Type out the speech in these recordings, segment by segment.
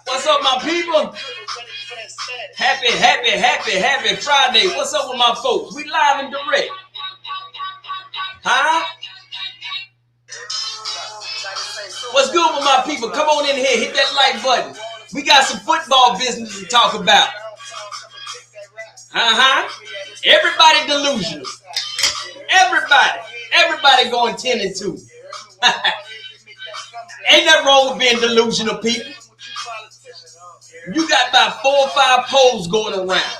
What's up, my people? Happy Friday. What's up with my folks? We live and direct. Huh? What's good with my people? Come on in here, hit that like button. We got some football business to talk about. Everybody delusional. Everybody going 10-2. Ain't nothing wrong with being delusional, people. You got about 4 or 5 polls going around.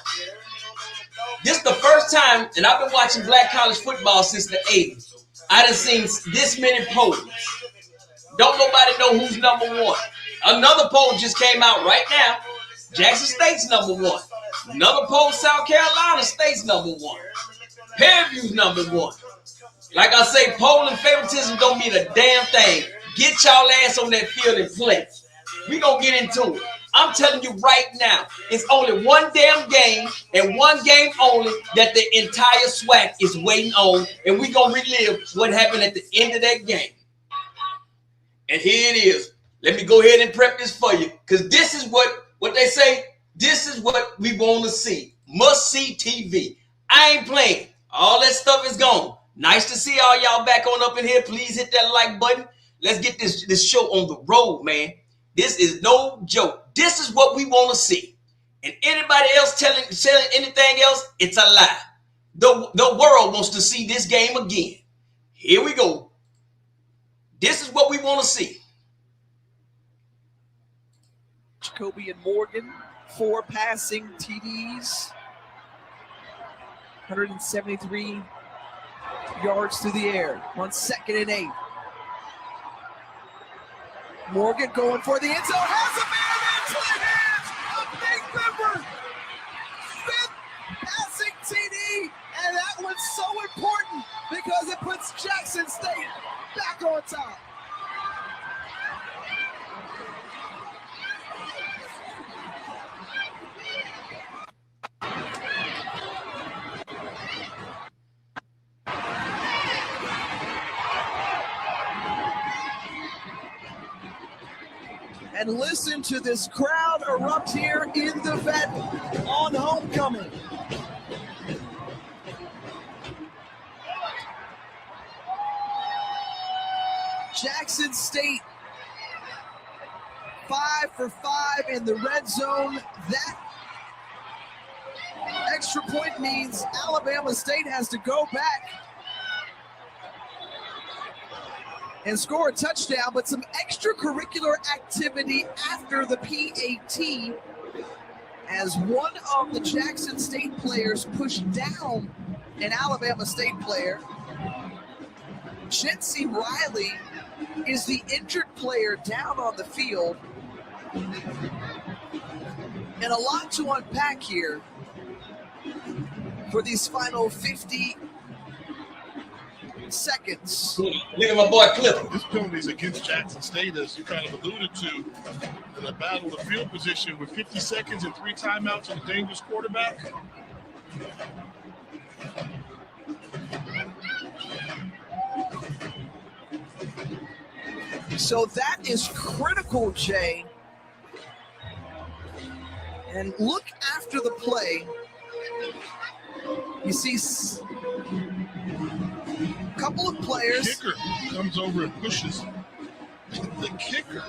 This is the first time, and I've been watching black college football since the 80s. I done seen this many polls. Don't nobody know who's number one. Another poll just came out right now. Jackson State's number one. Another poll, South Carolina State's number one. Fairview's number one. Like I say, poll and favoritism don't mean a damn thing. Get y'all ass on that field and play. We gonna get into it. I'm telling you right now, it's only one damn game and one game only that the entire SWAC is waiting on, and we gonna relive what happened at the end of that game. And here it is. Let me go ahead and prep this for you, because this is what they say. This is what we want to see. Must see TV. I ain't playing. All that stuff is gone. Nice to see all y'all back on up in here. Please hit that like button. Let's get this show on the road, man. This is no joke. This is what we want to see. And anybody else telling anything else, it's a lie. The world wants to see this game again. Here we go. This is what we want to see. Jacoby and Morgan, 4 passing TDs, 173 yards through the air on 2nd and 8. Morgan going for the end zone, has a man into the hands of Nate Bimber. 5th passing TD, and that one's so important because it puts Jackson State back on top. And listen to this crowd erupt here in the vet on homecoming. Jackson State 5 for 5 in the red zone. That extra point means Alabama State has to go back and score a touchdown, but some extracurricular activity after the PAT as one of the Jackson State players pushed down an Alabama State player. Jitsi Riley is the injured player down on the field. And a lot to unpack here for these final 50 seconds. Look at my boy Cliff. This penalty is against Jackson State, as you kind of alluded to, in a battle of field position with 50 seconds and 3 timeouts and a dangerous quarterback. So that is critical, Jay. And look after the play. You see a couple of players. The kicker comes over and pushes. The kicker,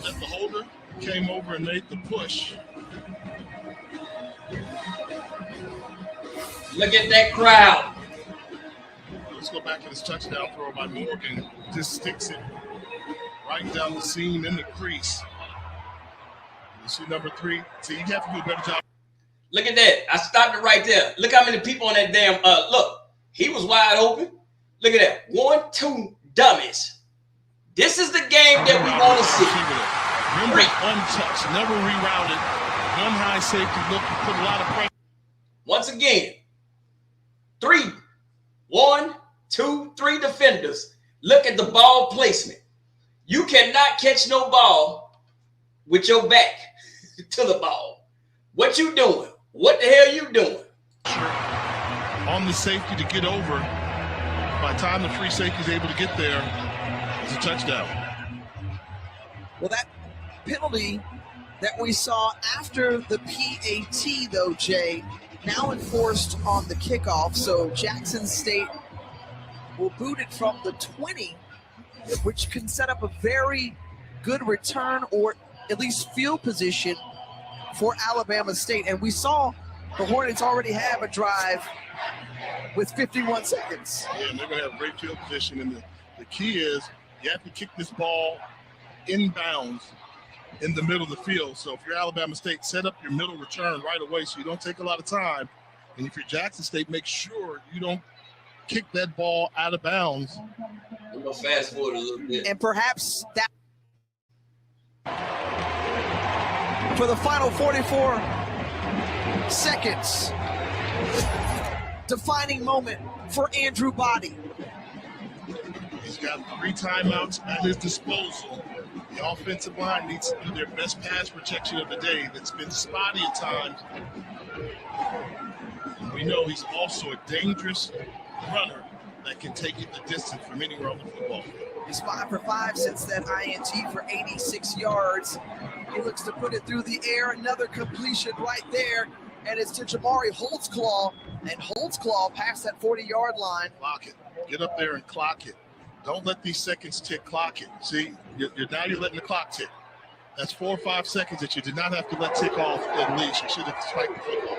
that the holder, came over and made the push. Look at that crowd. Let's go back to this touchdown throw by Morgan. Just sticks it right down the seam in the crease. You see number 3. See, you have to do a better job. Look at that. I stopped it right there. Look how many people on that damn, look. He was wide open. Look at that. 1, 2 dummies. This is the game that we want to see. Remember, untouched, never rerouted. One high safety look to put a lot of pressure. Once again, 3, 1, 2, 3 defenders. Look at the ball placement. You cannot catch no ball with your back to the ball. What you doing? What the hell you doing? On the safety to get over. By the time the free safety is able to get there, It's a touchdown. Well, that penalty that we saw after the PAT, though, Jay, now enforced on the kickoff. So Jackson State will boot it from the 20, which can set up a very good return or at least field position for Alabama State. And we saw the Hornets already have a drive with 51 seconds. Yeah, and they're going to have great field position. And the key is you have to kick this ball inbounds in the middle of the field. So if you're Alabama State, set up your middle return right away so you don't take a lot of time. And if you're Jackson State, make sure you don't kick that ball out of bounds. I'm going to fast forward a little bit. And perhaps that for the final 44 seconds, defining moment for Andrew Body. He's got 3 timeouts at his disposal. The offensive line needs to do their best pass protection of the day. That's been spotty at times. And we know he's also a dangerous runner that can take it the distance from anywhere on the football field. He's 5 for 5 since that INT for 86 yards. He looks to put it through the air. Another completion right there. And it's to Jamari Holtzclaw. And Holtzclaw past that 40-yard line. Clock it. Get up there and clock it. Don't let these seconds tick. Clock it. See, you're letting the clock tick. That's 4 or 5 seconds that you did not have to let tick off at least. You should have spiked the football.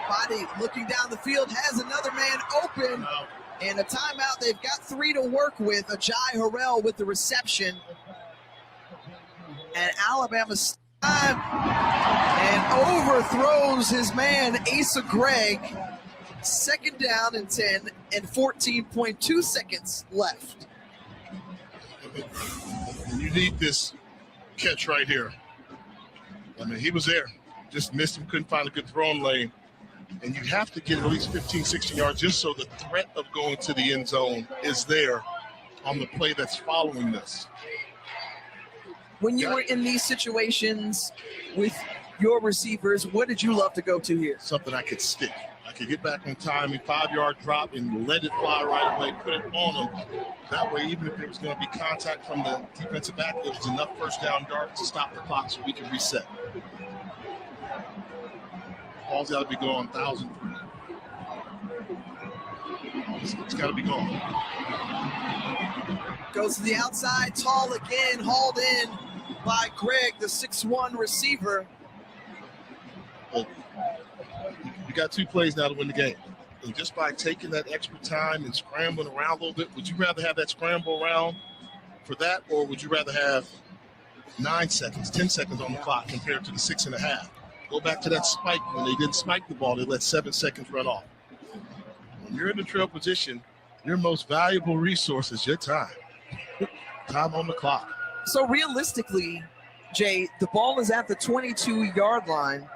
Body looking down the field, has another man open. No. And a timeout. They've got 3 to work with. Ajay Harrell with the reception. And Alabama's time. And overthrows his man, Asa Gregg. 2nd down and 10 and 14.2 seconds left. And you need this catch right here. I mean, he was there. Just missed him, couldn't find a good throwing lane. And you have to get at least 15, 16 yards just so the threat of going to the end zone is there on the play that's following this. When you were in these situations with your receivers, what did you love to go to here? Something I could stick. I could get back on time, a 5-yard drop, and let it fly right away, put it on them. That way, even if there was going to be contact from the defensive back, there was enough first down yards to stop the clock so we can reset. Ball's got to be going 1,003. It's got to be going. Goes to the outside, tall again, hauled in by Greg, the 6'1 receiver. Well, you got 2 plays now to win the game. And just by taking that extra time and scrambling around a little bit, would you rather have that scramble around for that, or would you rather have 9 seconds, 10 seconds on the clock compared to the 6.5? Go back to that spike. When they didn't spike the ball, they let 7 seconds run off. When you're in the trail position, your most valuable resource is your time. Time on the clock. So realistically, Jay, the ball is at the 22-yard line.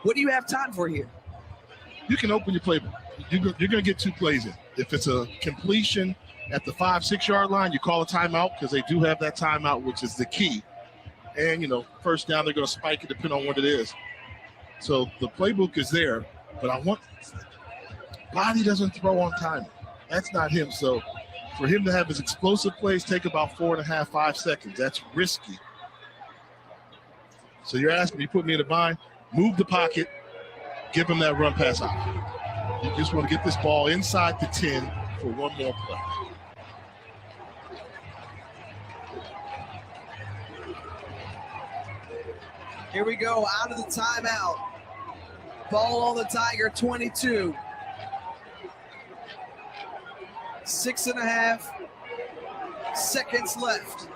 What do you have time for here? You can open your playbook. You're going to get 2 plays in. If it's a completion at the 5-6-yard line, you call a timeout because they do have that timeout, which is the key. And, first down, they're going to spike it depending on what it is. So the playbook is there, but Body doesn't throw on time. That's not him. So for him to have his explosive plays take about 4.5, 5 seconds, that's risky. So you're asking me, put me in a bind, move the pocket, give him that run pass out. You just want to get this ball inside the 10 for one more play. Here we go, out of the timeout. Ball on the Tiger 22. 6.5 seconds left.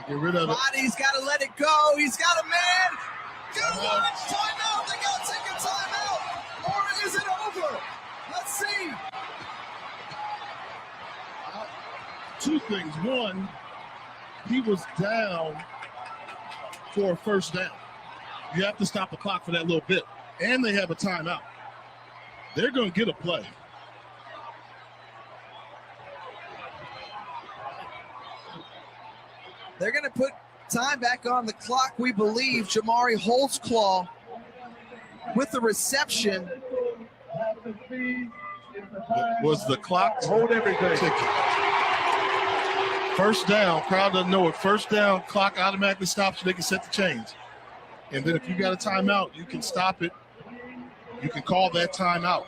Get rid of it. Body's got to let it go. He's got a man. Timeout. They got to take a timeout. Or is it over? Let's see. 2 things. One, he was down for a first down. You have to stop the clock for that little bit. And they have a timeout. They're going to get a play. They're going to put Time back on the clock, we believe. Jamari Holtzclaw with the reception. Was the clock Hold everything. ticket? First down, crowd doesn't know it. First down, clock automatically stops so they can set the chains. And then if you got a timeout, you can stop it. You can call that timeout.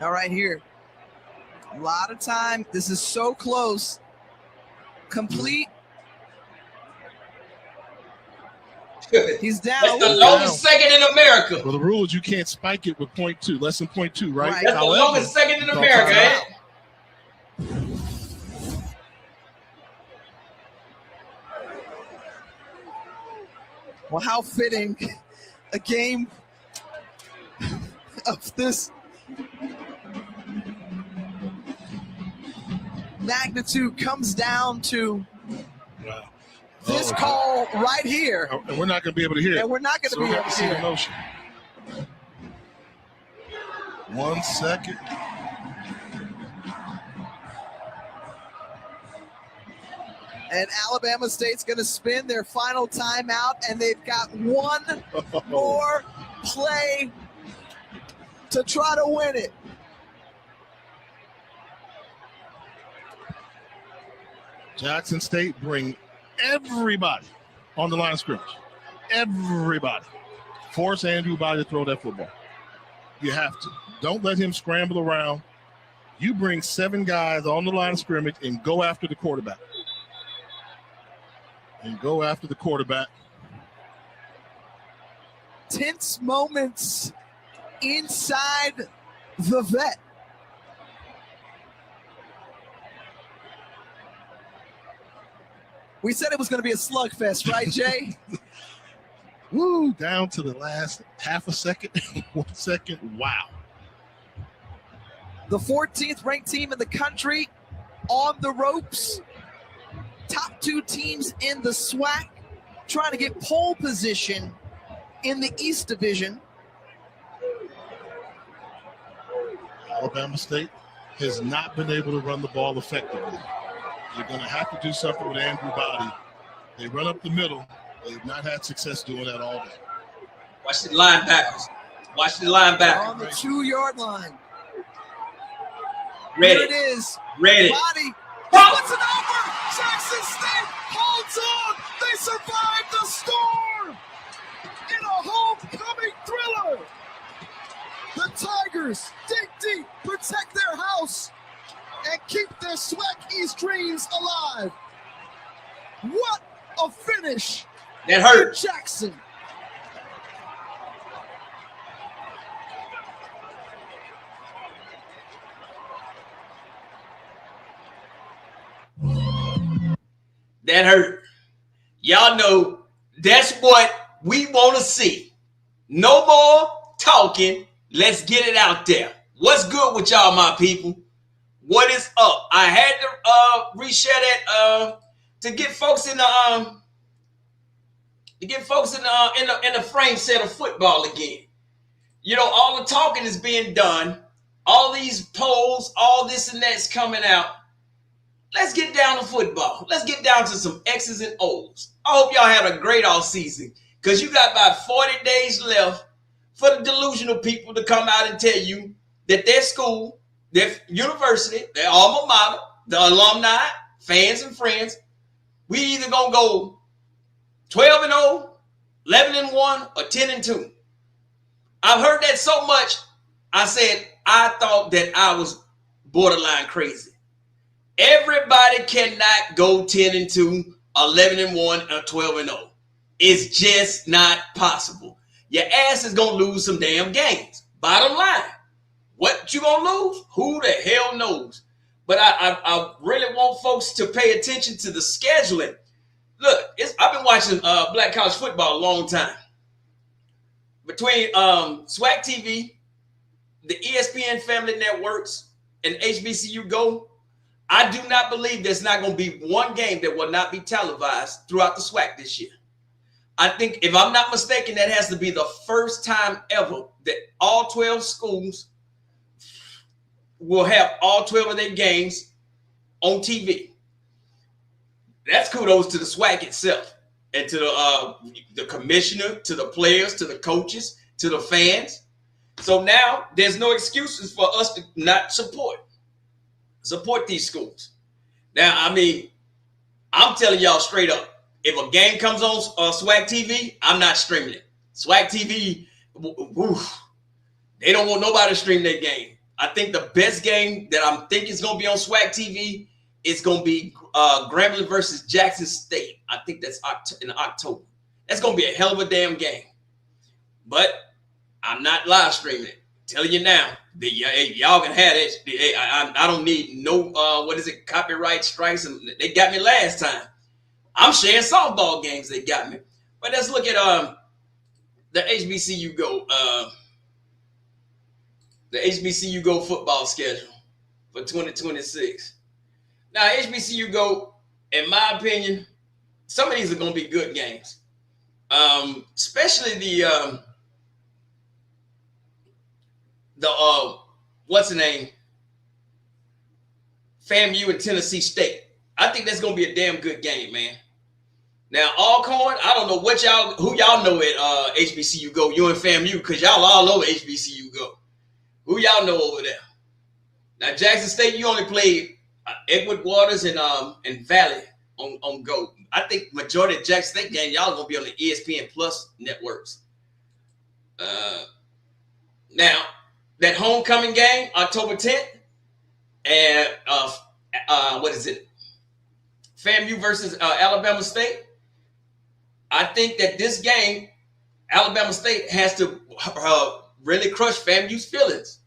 All right, here. A lot of time. This is so close. Complete. He's down. That's the longest second in America. Well, the rule is you can't spike it with 0.2, less than 0.2, right? Right. That's the longest second in America, ain't it? Well, how fitting a game of this magnitude comes down to this call right here. And we're not going to be able to hear it. And we're not going to So be we able have to to see hear the it. motion. 1 second. And Alabama State's going to spin their final timeout, and they've got one more play to try to win it. Jackson State bring everybody on the line of scrimmage. Everybody. Force Andrew Body to throw that football. You have to. Don't let him scramble around. You bring 7 guys on the line of scrimmage and go after the quarterback. Tense moments inside the vet. We said it was going to be a slugfest, right, Jay? Woo, down to the last half a second, 1 second. Wow. The 14th ranked team in the country on the ropes. Top 2 teams in the SWAC trying to get pole position in the East Division. Alabama State has not been able to run the ball effectively. You're going to have to do something with Andrew Body. They run up the middle. They've not had success doing that all day. Watch the linebackers. Watch the linebackers. On the 2-yard line. Ready. Here it is. Ready. Body. Bro. Puts it over. Jackson State holds on. They survive the storm in a homecoming thriller. The Tigers dig deep, protect their house, and keep their SWAC East dreams alive. What a finish. That hurt. Jackson. That hurt. Y'all know that's what we want to see. No more talking. Let's get it out there. What's good with y'all, my people? What is up? I had to reshare that to get folks in the in the frame set of football again. You know, all the talking is being done. All these polls, all this and that's coming out. Let's get down to football. Let's get down to some X's and O's. I hope y'all had a great all season because you got about 40 days left for the delusional people to come out and tell you that their school, their university, their alma mater, the alumni, fans and friends, we either going to go 12-0, 11-1, or 10-2. I've heard that so much, I said I thought that I was borderline crazy. Everybody cannot go 10-2, 11-1, or 12-0. It's just not possible. Your ass is going to lose some damn games. Bottom line. What you going to lose? Who the hell knows? But I really want folks to pay attention to the scheduling. Look, I've been watching black college football a long time. Between SWAC TV, the ESPN family networks, and HBCU Go, I do not believe there's not going to be one game that will not be televised throughout the SWAC this year. I think, if I'm not mistaken, that has to be the first time ever that all 12 schools will have all 12 of their games on TV. That's kudos to the SWAC itself and to the commissioner, to the players, to the coaches, to the fans. So now there's no excuses for us to not support these schools. Now, I mean, I'm telling y'all straight up, if a game comes on SWAC TV, I'm not streaming it. SWAC TV, they don't want nobody to stream their game. I think the best game that I'm thinking is going to be on SWAC TV is going to be Grambling versus Jackson State. I think that's in October. That's going to be a hell of a damn game. But I'm not live streaming it. Telling you now, y'all can have it. I don't need no, copyright strikes. And they got me last time. I'm sharing softball games. They got me. But let's look at the HBCU Go. The HBCU Go football schedule for 2026. Now, HBCU Go, in my opinion, some of these are going to be good games. Especially the what's the name? FAMU and Tennessee State. I think that's going to be a damn good game, man. Now, Alcorn, I don't know who y'all know at HBCU Go, you and FAMU, because y'all all over HBCU Go. Who y'all know over there? Now, Jackson State, you only played Edward Waters and Valley on Go. I think majority of Jackson State game, y'all gonna be on the ESPN Plus networks. Now, that homecoming game, October 10th, and what is it? FAMU versus Alabama State. I think that this game, Alabama State has to really crush FAMU's feelings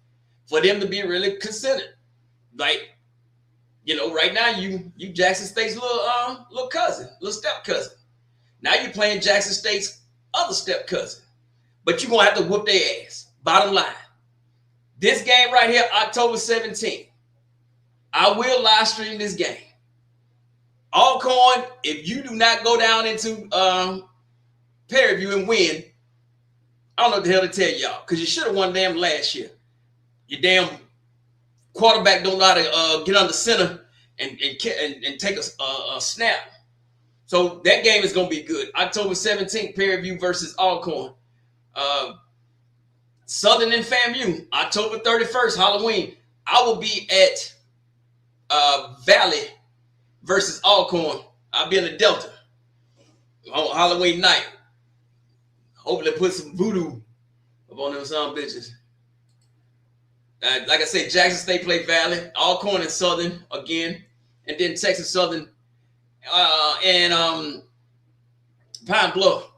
for them to be really considered. Like, you know, right now you Jackson State's little cousin, little step cousin. Now you're playing Jackson State's other step cousin, but you're gonna have to whoop their ass. Bottom line, this game right here, October 17th, I will live stream this game. Alcorn, if you do not go down into Perryview and win, I don't know what the hell to tell y'all, because you should have won damn last year. Your damn quarterback don't know how to get under center and take a snap. So that game is going to be good. October 17th, Perryview versus Alcorn. Southern and FAMU, October 31st, Halloween. I will be at Valley versus Alcorn. I'll be in the Delta on Halloween night. Hopefully put some voodoo up on them some bitches. Like I said, Jackson State play Valley, Alcorn and Southern again, and then Texas Southern and Pine Bluff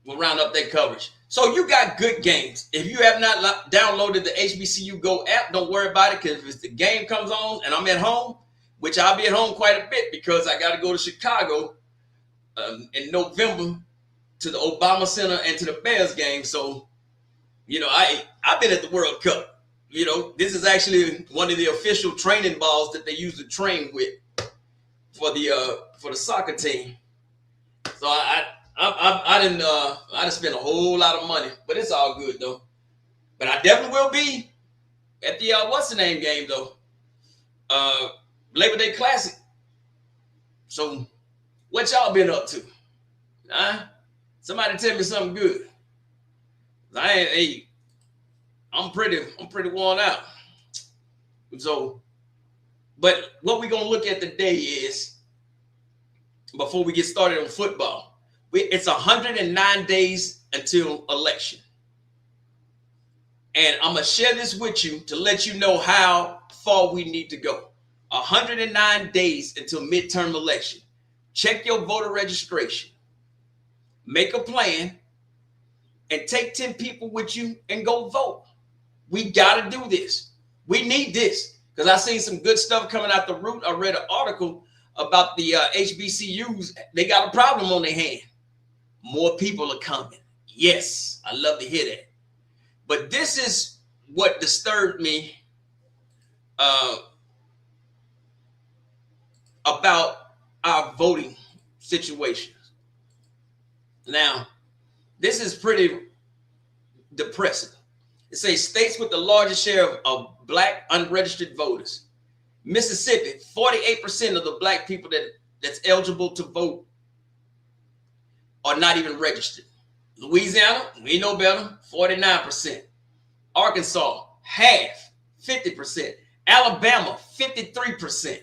will round up their coverage. So you got good games. If you have not downloaded the HBCU Go app, don't worry about it, because if the game comes on and I'm at home, which I'll be at home quite a bit because I got to go to Chicago in November to the Obama Center and to the Bears game. So, you know, I've been at the World Cupp. You know, this is actually one of the official training balls that they use to train with for the soccer team. So I didn't spend a whole lot of money, but it's all good though. But I definitely will be at the what's the name game though, Labor Day Classic. So what y'all been up to? Somebody tell me something good. I'm pretty worn out. So, but what we're gonna look at today is, before we get started on football, it's 109 days until election. And I'm gonna share this with you to let you know how far we need to go. 109 days until midterm election. Check your voter registration. Make a plan and take 10 people with you and go vote. We got to do this. We need this, because I seen some good stuff coming out the root. I read an article about the HBCUs. They got a problem on their hand. More people are coming. Yes, I love to hear that. But this is what disturbed me about our voting situations. Now, this is pretty depressing, It says states with the largest share of black unregistered voters. Mississippi, 48% of the black people that's eligible to vote are not even registered. Louisiana, we know better, 49%. Arkansas, half, 50%. Alabama, 53%.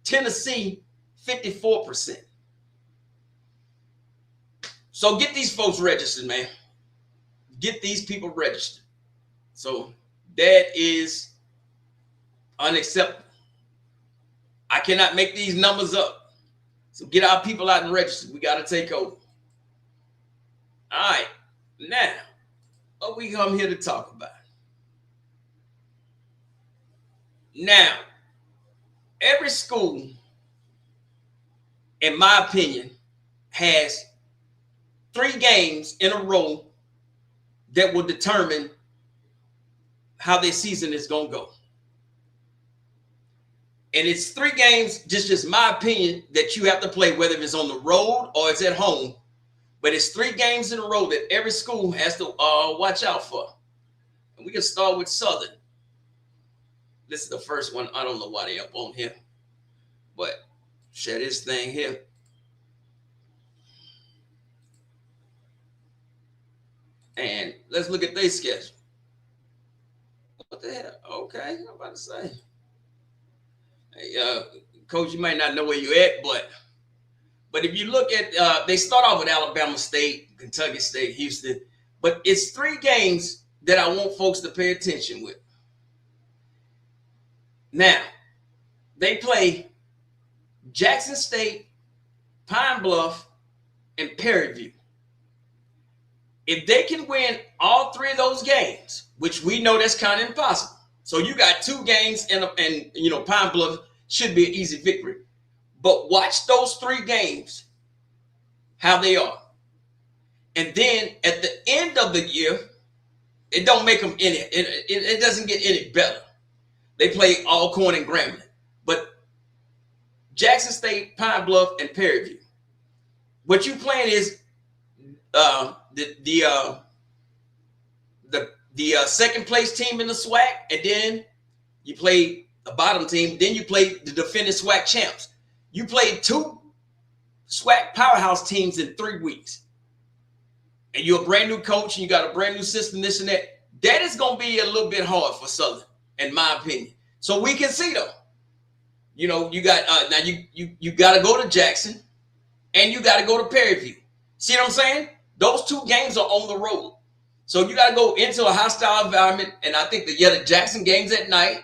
Tennessee, 54%. So get these folks registered, man. Get these people registered. So that is unacceptable. I cannot make these numbers up. So get our people out and register. We got to take over. All right. Now, what we come here to talk about. Now, every school, in my opinion, has 3 games in a row that will determine how their season is going to go. And it's 3 games, just my opinion, that you have to play, whether it's on the road or it's at home. But it's 3 games in a row that every school has to watch out for. And we can start with Southern. This is the first one. I don't know why they up on here. But share this thing here. And let's look at their schedule. What the hell? Okay, I'm about to say. Hey, Coach, you might not know where you're at, but if you look at, they start off with Alabama State, Kentucky State, Houston. But it's 3 games that I want folks to pay attention with. Now, they play Jackson State, Pine Bluff, and Prairie View. If they can win all 3 of those games, which we know that's kind of impossible. So you got 2 games and Pine Bluff should be an easy victory. But watch those 3 games, how they are. And then at the end of the year, it don't make them any, it doesn't get any better. They play Alcorn and Grambling. But Jackson State, Pine Bluff, and Prairie View. What you playing is the second place team in the SWAC, and then you play the bottom team, then you play the defending SWAC champs. You played 2 SWAC powerhouse teams in 3 weeks. And you're a brand new coach and you got a brand new system, this and that. That is going to be a little bit hard for Southern, in my opinion. So we can see though. You got now you got to go to Jackson and you got to go to Prairie View. See what I'm saying? Those 2 games are on the road. So you got to go into a hostile environment. And I think the Jackson games at night,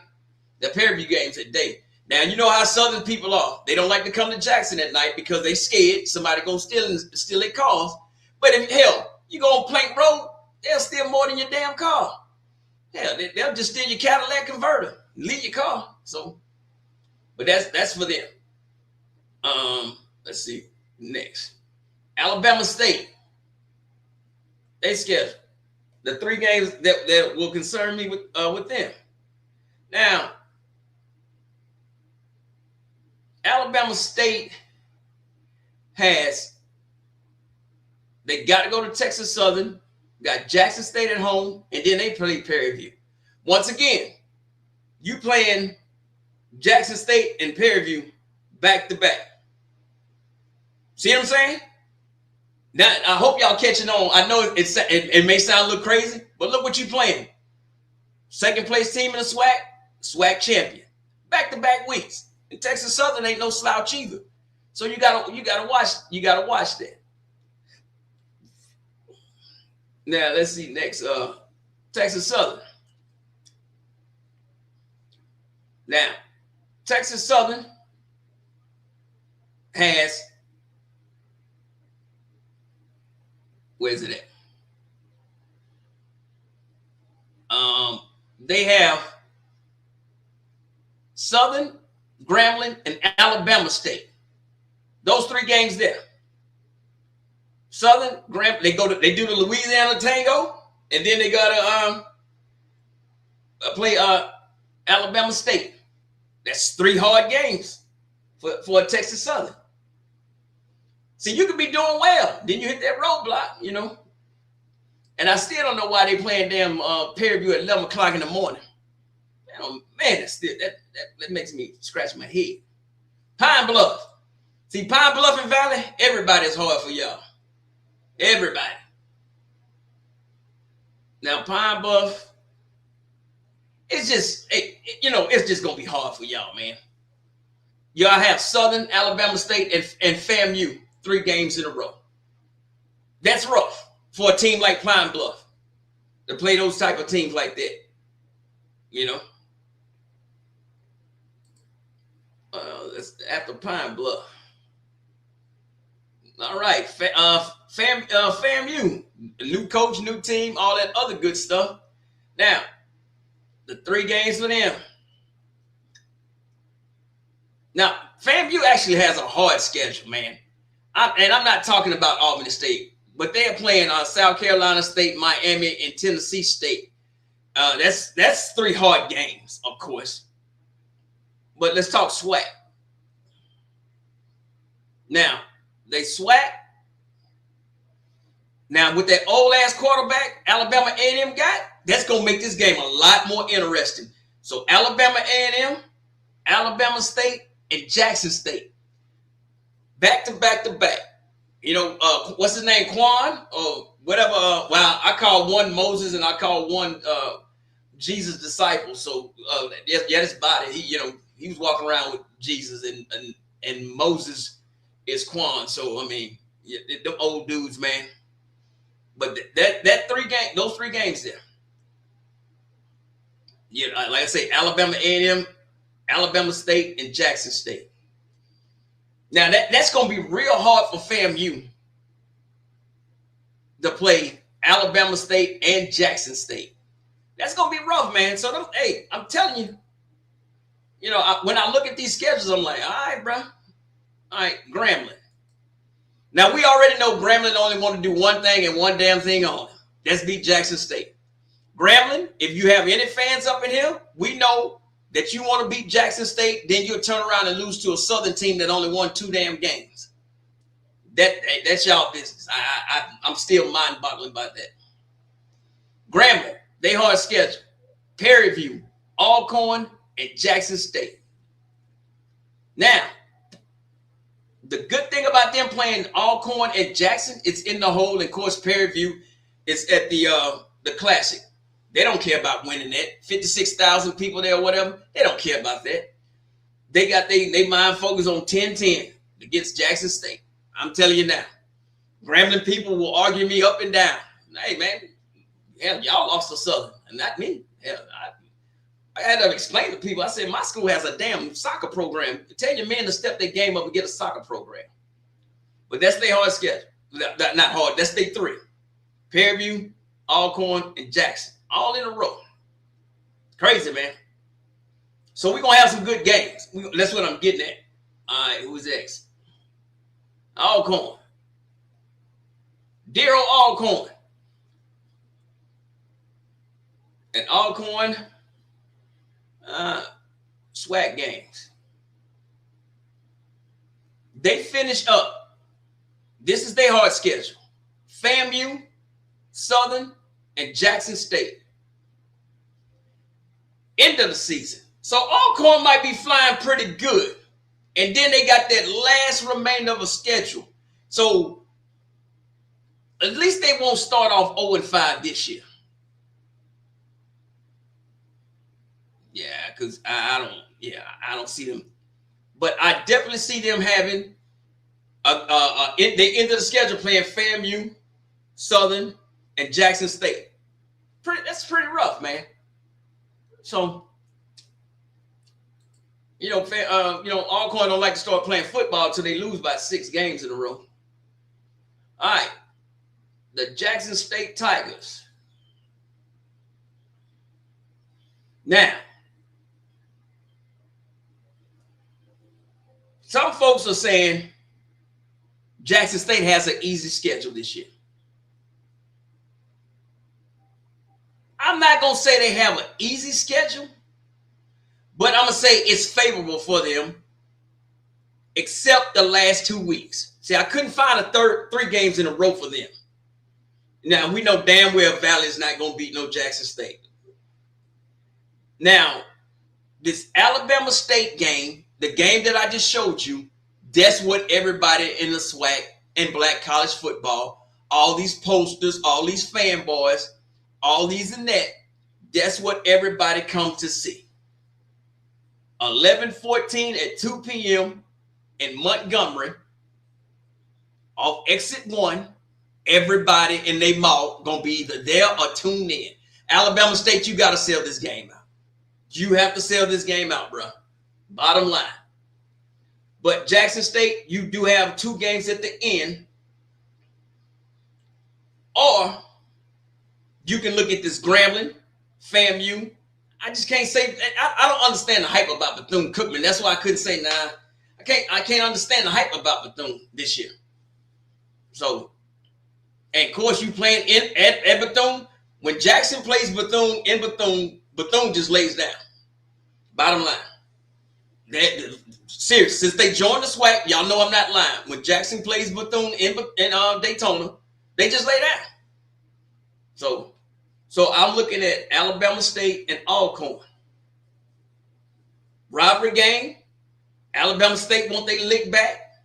the Prairie View games at day. Now, you know how Southern people are. They don't like to come to Jackson at night because they scared somebody going to steal their cars. But if, hell, you go on Plank Road, they'll steal more than your damn car. Hell, they'll just steal your Cadillac converter and leave your car. So, but that's for them. Let's see. Next. Alabama State. They schedule the 3 games that will concern me with them. Now, Alabama State they got to go to Texas Southern, got Jackson State at home, and then they play Prairie View. Once again, you playing Jackson State and Prairie View back to back. See what I'm saying? Now, I hope y'all catching on. I know it may sound a little crazy, but look what you playing. Second place team in the SWAC, SWAC champion. Back-to-back weeks. And Texas Southern ain't no slouch either. So you gotta watch that. Now let's see next. Texas Southern. Now, Texas Southern has, where's it at? They have Southern, Grambling, and Alabama State. Those 3 games there. Southern, Grambling, they do the Louisiana Tango, and then they gotta play Alabama State. That's 3 hard games for a Texas Southern. See, you could be doing well. Then you hit that roadblock, And I still don't know why they playing damn Perry View at 11 o'clock in the morning. Man, that makes me scratch my head. Pine Bluff. See, Pine Bluff and Valley, everybody's hard for y'all. Everybody. Now, Pine Bluff, it's just, it's just going to be hard for y'all, man. Y'all have Southern, Alabama State, and FAMU 3 games in a row. That's rough for a team like Pine Bluff to play those type of teams like that. That's after Pine Bluff. All right, FAMU, new coach, new team, all that other good stuff. Now, the 3 games for them. Now, FAMU actually has a hard schedule, man. I'm not talking about Albany State, but they are playing South Carolina State, Miami, and Tennessee State. That's 3 hard games, of course. But let's talk SWAC. Now, they SWAC. Now, with that old-ass quarterback Alabama A&M got, that's going to make this game a lot more interesting. So, Alabama A&M, Alabama State, and Jackson State. Back to back to back. What's his name? Quan? Or whatever. I call one Moses and I call one Jesus' disciple. So, that's about it. He was walking around with Jesus and Moses is Quan. So, I mean, them old dudes, man. But those 3 games there. Like I say, Alabama A&M, Alabama State, and Jackson State. Now, that's going to be real hard for FAMU to play Alabama State and Jackson State. That's going to be rough, man. So, I'm telling you, when I look at these schedules, I'm like, all right, bro. All right, Grambling. Now, we already know Grambling only want to do one thing and one damn thing on. That's beat Jackson State. Grambling, if you have any fans up in here, we know that you want to beat Jackson State, then you'll turn around and lose to a Southern team that only won 2 damn games. That's y'all business. I'm still mind-boggling about that. Grambling, they hard schedule. Perry View, Alcorn, and Jackson State. Now, the good thing about them playing Alcorn and Jackson, it's in the hole. And of course, Perry View is at the Classic. They don't care about winning that. 56,000 people there or whatever. They don't care about that. They got they mind focused on 10-10 against Jackson State. I'm telling you now. Grambling people will argue me up and down. Hey, man, hell, y'all lost to Southern, and not me. Hell, I had to explain to people. I said, my school has a damn soccer program. Tell your men to step their game up and get a soccer program. But that's their hard schedule. Not hard. That's their 3. Perry View, Alcorn, and Jackson. All in a row. Crazy, man. So we're going to have some good games. That's what I'm getting at. All right, who's next? Alcorn. Dear old Alcorn. And Alcorn, SWAC games. They finish up. This is their hard schedule. FAMU, Southern, and Jackson State. End of the season. So Alcorn might be flying pretty good. And then they got that last remainder of a schedule. So at least they won't start off 0-5 this year. Yeah, because I don't see them. But I definitely see them having the end of the schedule playing FAMU, Southern, and Jackson State. That's pretty rough, man. So, Alcorn don't like to start playing football until they lose by 6 games in a row. All right. The Jackson State Tigers. Now, some folks are saying Jackson State has an easy schedule this year. I'm not going to say they have an easy schedule, but I'm going to say it's favorable for them, except the last 2 weeks. See, I couldn't find 3 games in a row for them. Now, we know damn well Valley is not going to beat no Jackson State. Now, this Alabama State game, the game that I just showed you, that's what everybody in the SWAC and black college football, all these posters, all these fanboys, all these and that's what everybody comes to see. 11:14 at 2 p.m. in Montgomery, off exit 1, everybody in their mouth going to be either there or tuned in. Alabama State, you got to sell this game out. You have to sell this game out, bro. Bottom line. But Jackson State, you do have 2 games at the end. Or you can look at this Grambling, FAMU. I just can't say. I don't understand the hype about Bethune-Cookman. That's why I couldn't say nah. I can't understand the hype about Bethune this year. So, and of course, you playing at Bethune. When Jackson plays Bethune in Bethune, Bethune just lays down. Bottom line. Serious. Since they joined the SWAC, y'all know I'm not lying. When Jackson plays Bethune in Daytona, they just lay down. So I'm looking at Alabama State and Alcorn. Rivalry game. Alabama State want they lick back.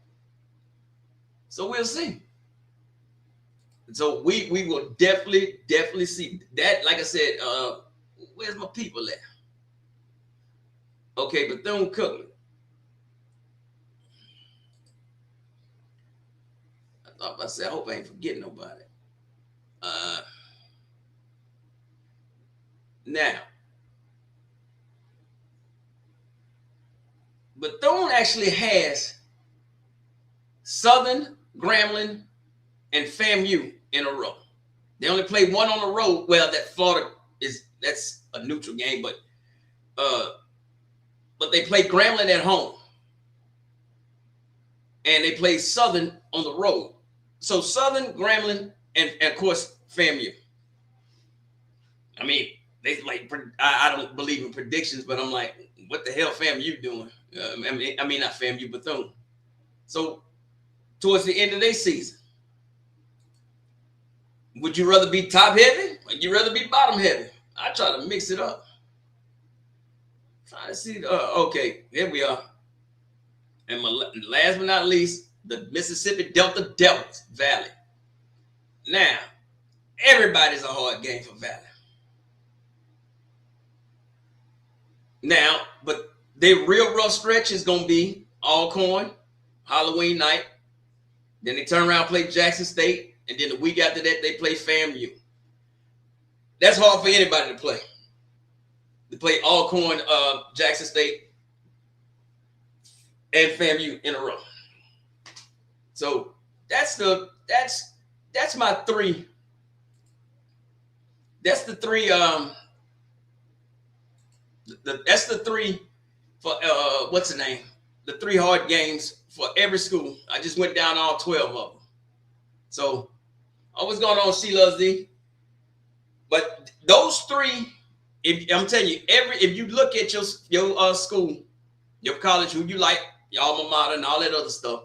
So we'll see. So we will definitely see that. Like I said, where's my people at? Okay, Bethune-Cookman. I said, I hope I ain't forgetting nobody. Now, Bethune actually has Southern, Grambling, and FAMU in a row. They only play one on the road. Well, that Florida that's a neutral game, but they play Grambling at home. And they play Southern on the road. So Southern, Grambling, and of course FAMU. I mean, they like I don't believe in predictions, but I'm like, what the hell FAMU doing? I mean not FAMU, Bethune. So towards the end of their season, would you rather be top heavy or you rather be bottom heavy? I try to mix it up. Try to see. Okay, here we are. And last but not least, the Mississippi Delta Devils Valley. Now, everybody's a hard game for Valley. Now, but their real rough stretch is going to be Alcorn, Halloween night. Then they turn around and play Jackson State. And then the week after that, they play FAMU. That's hard for anybody to play. They play Alcorn, Jackson State, and FAMU in a row. So that's my 3. That's the 3. That's the 3 for what's the name? The 3 hard games for every school. I just went down all 12 of them. So, what's going on, She Loves D? But those 3, I'm telling you, if you look at your school, your college, who you like, your alma mater, and all that other stuff,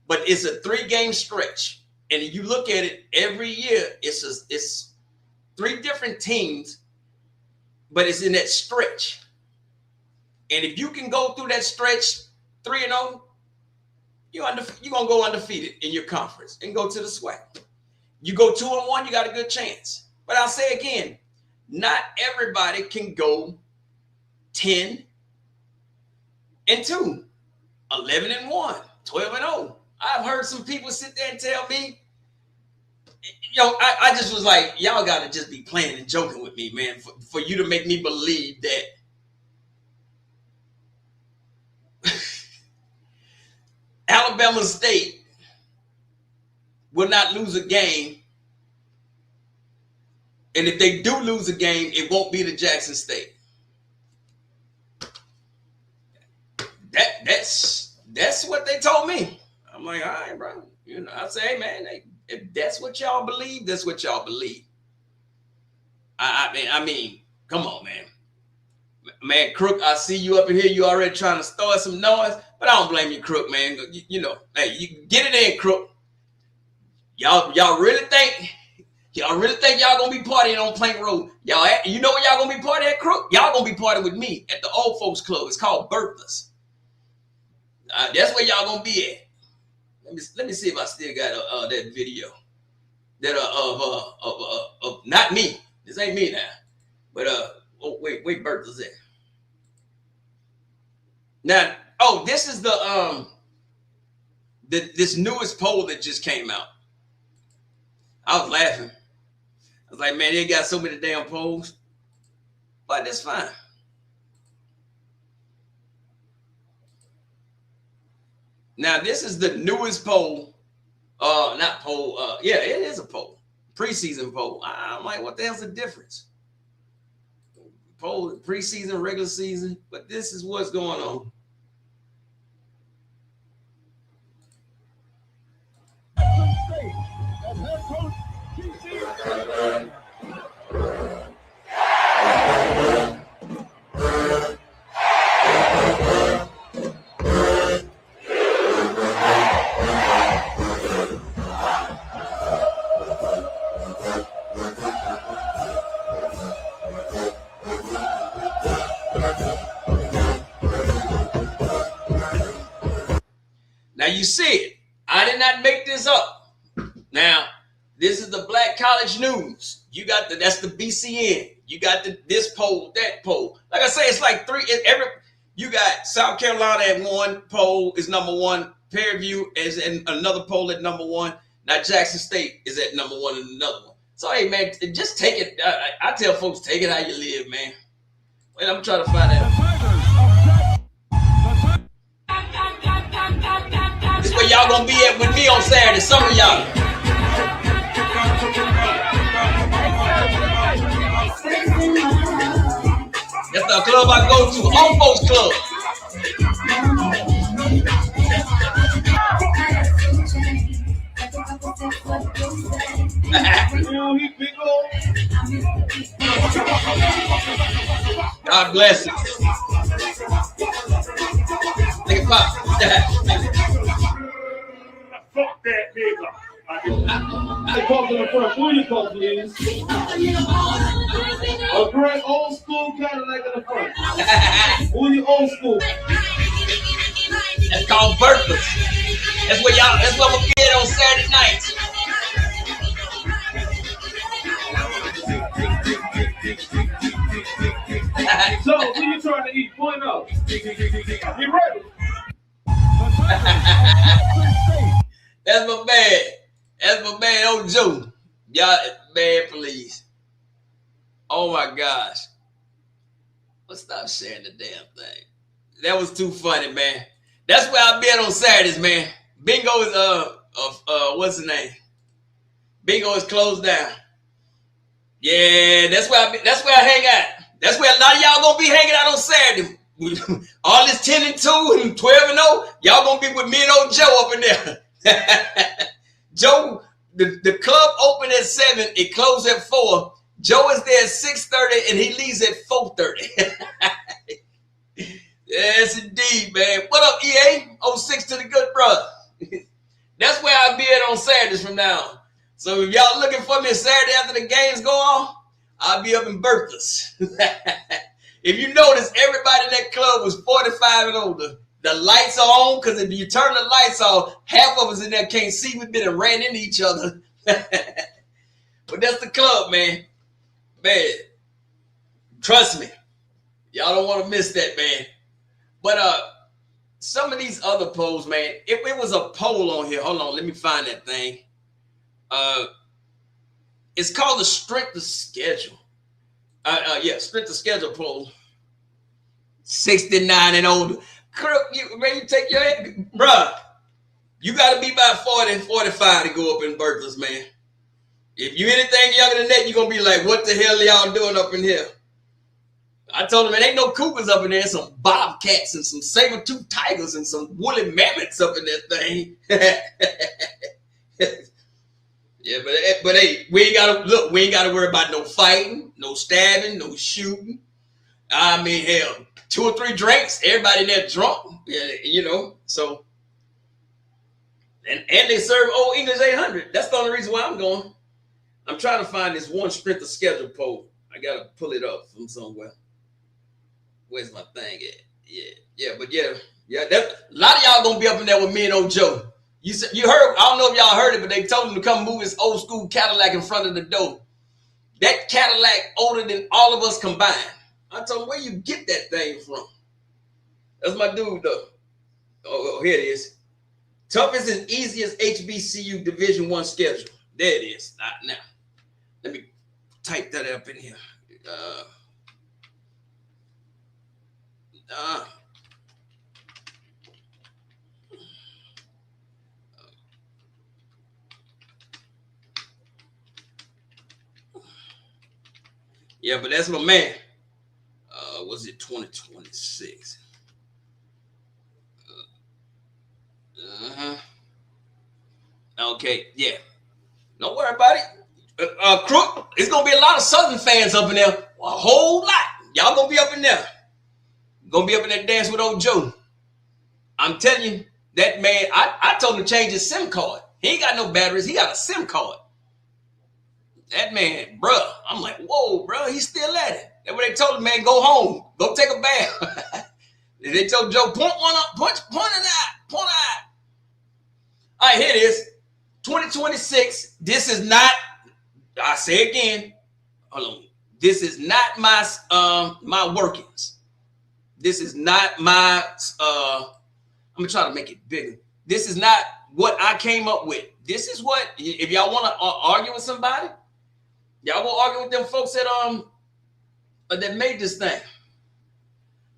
but it's a 3-game stretch, and if you look at it every year, it's 3 different teams, but it's in that stretch. And if you can go through that stretch 3-0, you're gonna go undefeated in your conference and go to the SWAC. You go 2-1, you got a good chance. But I'll say again, not everybody can go 10-2, 11-1, 12-0. I've heard some people sit there and tell me, I just was like, y'all got to just be playing and joking with me, man, for you to make me believe that Alabama State will not lose a game. And if they do lose a game, it won't be to Jackson State. That's what they told me. I'm like, all right, bro. I say, hey, man, if that's what y'all believe, that's what y'all believe. I mean, come on, man. Man, Crook, I see you up in here. You already trying to start some noise, but I don't blame you, Crook, man. Hey, you get it in, Crook. Y'all really think Y'all really think y'all gonna be partying on Plank Road? Y'all, you know where y'all gonna be partying at, Crook? Y'all gonna be partying with me at the old folks club. It's called Bertha's. That's where y'all gonna be at. Let me see if I still got that video. That of not me. This ain't me now. But oh wait, Bertha's at. Now, oh, this is this newest poll that just came out. I was laughing. I was like, man, they got so many damn polls. But that's fine. Now, this is the newest poll. Not poll. Yeah, it is a poll. Preseason poll. I'm like, what the hell's the difference? Poll, preseason, regular season. But this is what's going on. Now you see it. I did not make this up. Now, this is the Black College News. You got that's the BCN. You got this poll, that poll. Like I say, it's like you got South Carolina at one poll is number one. Prairie View is in another poll at number one. Now Jackson State is at number one in another one. So hey man, just take it. I tell folks, take it how you live, man. Wait, I'm trying to find that. This where y'all gonna be at with me on Saturday. Some of y'all. That's the club I go to, Old Folks Club. God bless you. Nigga pop. Fuck that nigga. I talk in the front. Who you talk is? A great old school Cadillac in the front. Who you old school? That's called Bertha's. That's where y'all. That's what we get on Saturday nights. So, what you trying to eat? Point up. You ready? That's my man. That's my man, old Joe. Y'all, man, please. Oh my gosh. Let's stop sharing the damn thing. That was too funny, man. That's where I be at on Saturdays, man. Bingo is what's the name? Bingo is closed down. Yeah, that's where I hang out. That's where a lot of y'all gonna be hanging out on Saturday. All this 10 and 2 and 12 and 0, y'all gonna be with me and old Joe up in there. Joe, the club opened at 7, it closed at 4. Joe is there at 6:30 and he leaves at 4:30. Yes, indeed, man. What up, EA? 06 to the good brother. That's where I'll be at on Saturdays from now on. So if y'all looking for me Saturday after the games go on, I'll be up in Bertha's. If you notice, everybody in that club was 45 and older. The lights are on, because if you turn the lights off, half of us in there can't see. We've been and ran into each other. But that's the club, man. Man, trust me. Y'all don't want to miss that, man. But some of these other polls, man, if it was a poll on here, hold on, let me find that thing. It's called the Strength of Schedule. Yeah, Strength of Schedule poll. 69 and older. You take your head, bruh. You got to be about 40 and 45 to go up in Bertha's, man. If you anything younger than that, you're going to be like, what the hell are y'all doing up in here? I told him, man, ain't no cougars up in there. Some bobcats and some saber-toothed tigers and some woolly mammoths up in that thing. Yeah, but hey, we ain't gotta worry about no fighting, no stabbing, no shooting. I mean, hell, 2 or 3 drinks, everybody there drunk, you know. So, and they serve Old English 800. That's the only reason why I'm going. I'm trying to find this one strength of schedule poll. I gotta pull it up from somewhere. Where's my thing at? But yeah. That, a lot of y'all gonna be up in there with me and old Joe. You heard? I don't know if y'all heard it, but they told him to come move his old school Cadillac in front of the door. That Cadillac older than all of us combined. I told him, where you get that thing from? That's my dude though. Oh, here it is. Toughest and easiest HBCU Division I schedule. There it is. Now, let me type that up in here. Yeah, but that's my man. Was it 2026? Okay, yeah. Don't worry about it. Crook, it's gonna be a lot of Southern fans up in there. A whole lot. Y'all gonna be up in there. Gonna be up in there dancing with old Joe. I'm telling you, that man, I told him to change his SIM card. He ain't got no batteries, he got a SIM card. That man, bruh, I'm like, whoa, bro, he's still at it. That's what they told him, man, go home, go take a bath. They told Joe, point one up, point it out. All right, here it is. 2026. This is not, I say again, hold on. This is not my workings. This is not my, I'm gonna try to make it bigger. This is not what I came up with. This is what, if y'all want to argue with somebody, y'all go argue with them folks that made this thing.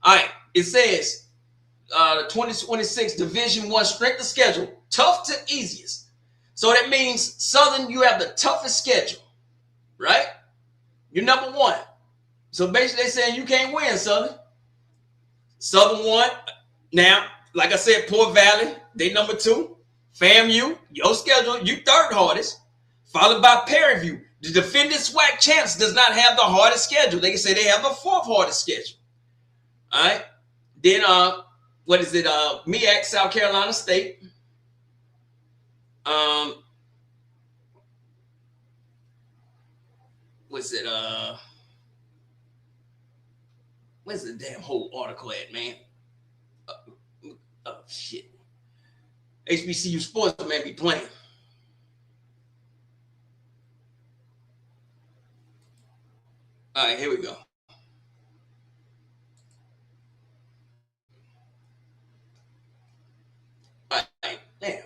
All right, it says the 2026 Division I strength of schedule, tough to easiest. So that means Southern, you have the toughest schedule, right? You're number one. So basically they're saying you can't win, Southern. Southern won. Now, like I said, Port Valley, they number two. FAMU, your schedule, you third hardest, followed by Prairie View. The defending SWAC champs does not have the hardest schedule. They can say they have the fourth hardest schedule. All right. Then, what is it? MEAC, South Carolina State. What's it? Where's the damn whole article at, man? Shit. HBCU sports, man, be playing. All right, here we go. All right, damn.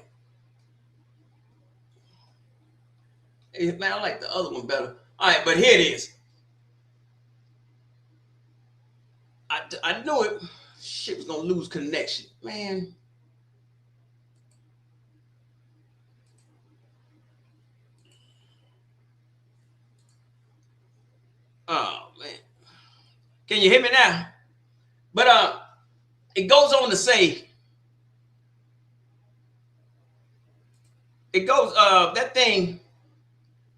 Hey, man, I like the other one better. All right, but here it is. I knew it. Shit was gonna lose connection, man. Oh man, can you hear me now? But it goes on to say, it goes that thing,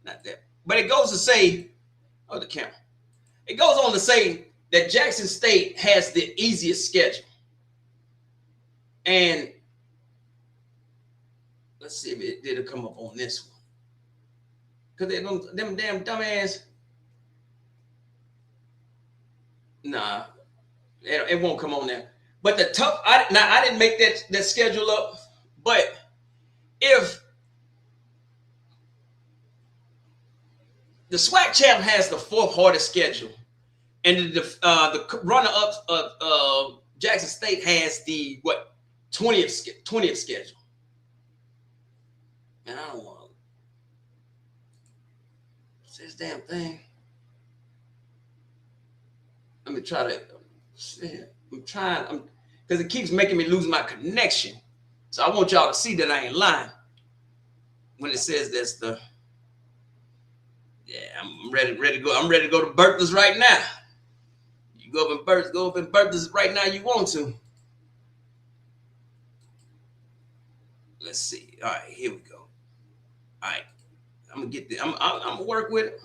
not that, but it goes to say, oh the camera. It goes on to say that Jackson State has the easiest schedule, and let's see if it did come up on this one, because them damn dumbass. Nah, it won't come on there. But the tough, I didn't make that schedule up. But if the SWAC champ has the fourth hardest schedule, and the runner-up of Jackson State has the 20th schedule, man, I don't want to this damn thing. Let me try to. I'm trying. Because it keeps making me lose my connection. So I want y'all to see that I ain't lying when it says that's the. Yeah, I'm ready to go. I'm ready to go to Bertha's right now. You go up in Bertha's right now. You want to? Let's see. All right, here we go. All right, I'm gonna get this. I'm gonna work with it.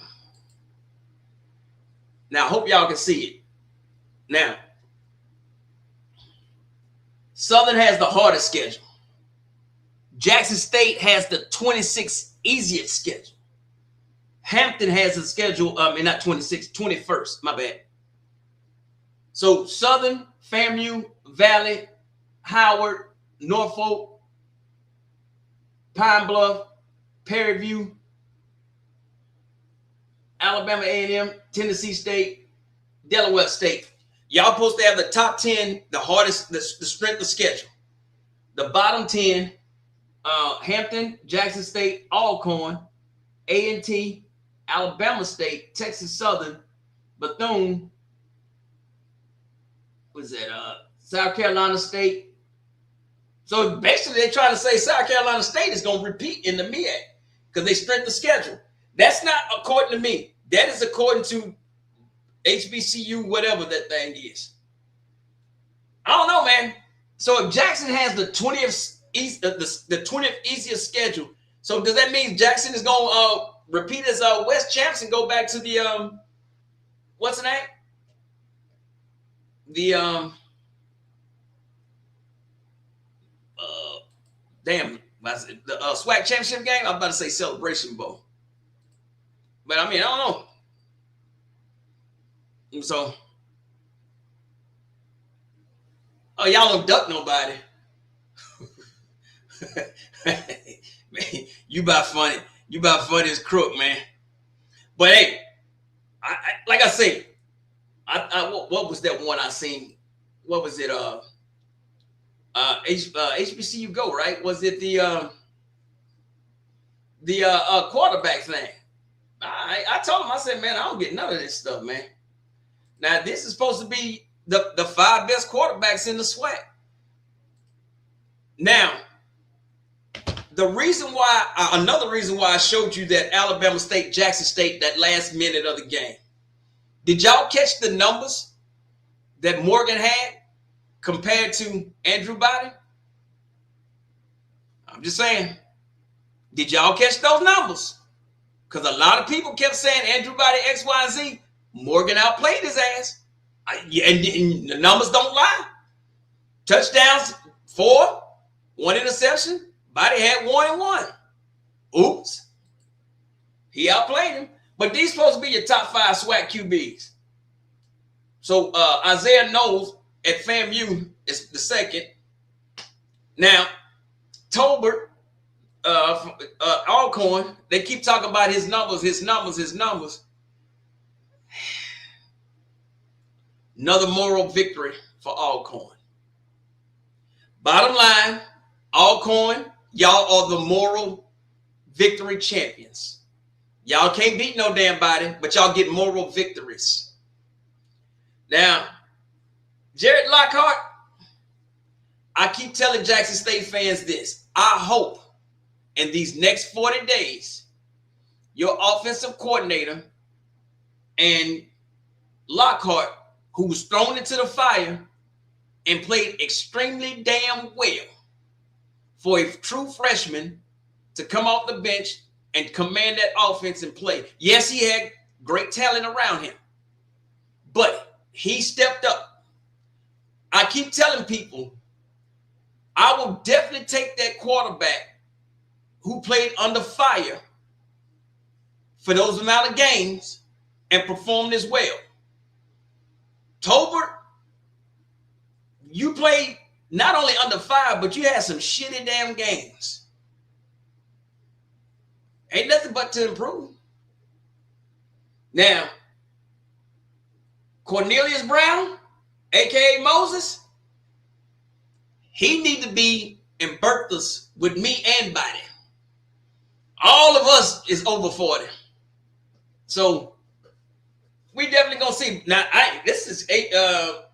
Now I hope y'all can see it. Now, Southern has the hardest schedule. Jackson State has the 26th easiest schedule. Hampton has a schedule, not 26th, 21st, my bad. So Southern, FAMU, Valley, Howard, Norfolk, Pine Bluff, Prairie View, Alabama A&M, Tennessee State, Delaware State. Y'all supposed to have the top 10, the hardest, the strength of schedule. The bottom 10, Hampton, Jackson State, Alcorn, A&T, Alabama State, Texas Southern, Bethune, South Carolina State. So basically they're trying to say South Carolina State is going to repeat in the MEAC because they strengthen the schedule. That's not according to me. That is according to HBCU, whatever that thing is. I don't know, man. So if Jackson has the 20th the 20th easiest schedule, so does that mean Jackson is going to repeat as West champs and go back to the what's the name? The the SWAC championship game? I'm about to say Celebration Bowl, but I mean I don't know. So, oh, y'all don't duck nobody. Man, you about funny. You about funny as crook, man. But hey, I like I say, what was that one I seen? What was it? HBCU Go, right? Was it the quarterback thing? I told him, I said, man, I don't get none of this stuff, man. Now, this is supposed to be the 5 best quarterbacks in the SWAC. Now, another reason why I showed you that Alabama State, Jackson State, that last minute of the game. Did y'all catch the numbers that Morgan had compared to Andrew Body? I'm just saying. Did y'all catch those numbers? Because a lot of people kept saying Andrew Body X, Y, and Z. Morgan outplayed his ass. And the numbers don't lie. Touchdowns, 4, 1 interception. Body had 1 and 1. Oops. He outplayed him. But these supposed to be your top 5 SWAC QBs. So Isaiah Knowles at FAMU is the second. Now, Tolbert, Alcorn, they keep talking about his numbers. Another moral victory for Alcorn. Bottom line, Alcorn, y'all are the moral victory champions. Y'all can't beat no damn body, but y'all get moral victories. Now, Jared Lockhart, I keep telling Jackson State fans this. I hope in these next 40 days, your offensive coordinator and Lockhart, who was thrown into the fire and played extremely damn well for a true freshman to come off the bench and command that offense and play. Yes, he had great talent around him, but he stepped up. I keep telling people, I will definitely take that quarterback who played under fire for those amount of games and performed as well. Tolbert, you played not only under fire, but you had some shitty damn games. Ain't nothing but to improve. Now, Cornelius Brown, a.k.a. Moses, he need to be in Bertha's with me and Body. All of us is over 40. So, we definitely gonna see. Now,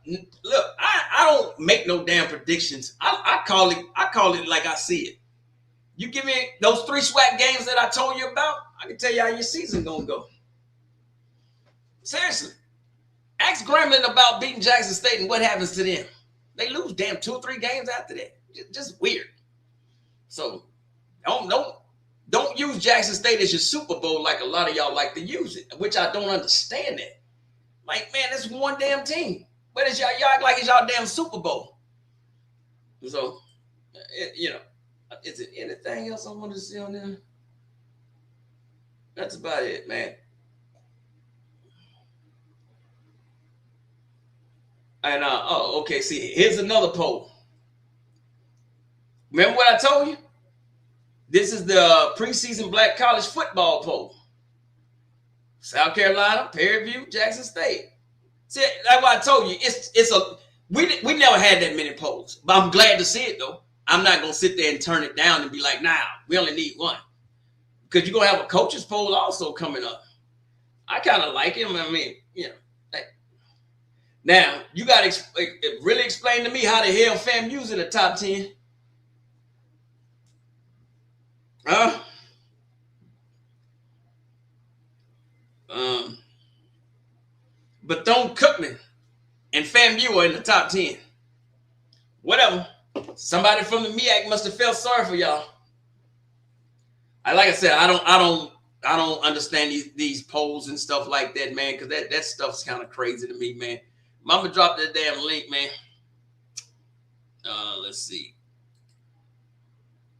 look, I don't make no damn predictions. I call it like I see it. You give me those 3 SWAC games that I told you about, I can tell you how your season gonna go. Seriously. Ask Gremlin about beating Jackson State and what happens to them. They lose damn 2 or 3 games after that. Just weird. So don't use Jackson State as your Super Bowl like a lot of y'all like to use it, which I don't understand that. Like, man, that's one damn team. But it's y'all act like it's y'all damn Super Bowl. So, is it anything else I want to see on there? That's about it, man. And okay. See, here's another poll. Remember what I told you? This is the preseason black college football poll. South Carolina, Perry View, Jackson State. See, like what I told you, we never had that many polls, but I'm glad to see it though. I'm not gonna sit there and turn it down and be like, nah, we only need one, because you're gonna have a coaches poll also coming up. I kind of like him. I mean, you know. Now you got to really explain to me how the hell FAMU's in the top 10. Bethune-Cookman and FAMU are in the top 10. Whatever. Somebody from the MEAC must have felt sorry for y'all. Like I said, I don't understand these polls and stuff like that, man, because that stuff's kind of crazy to me, man. Mama dropped that damn link, man. Let's see.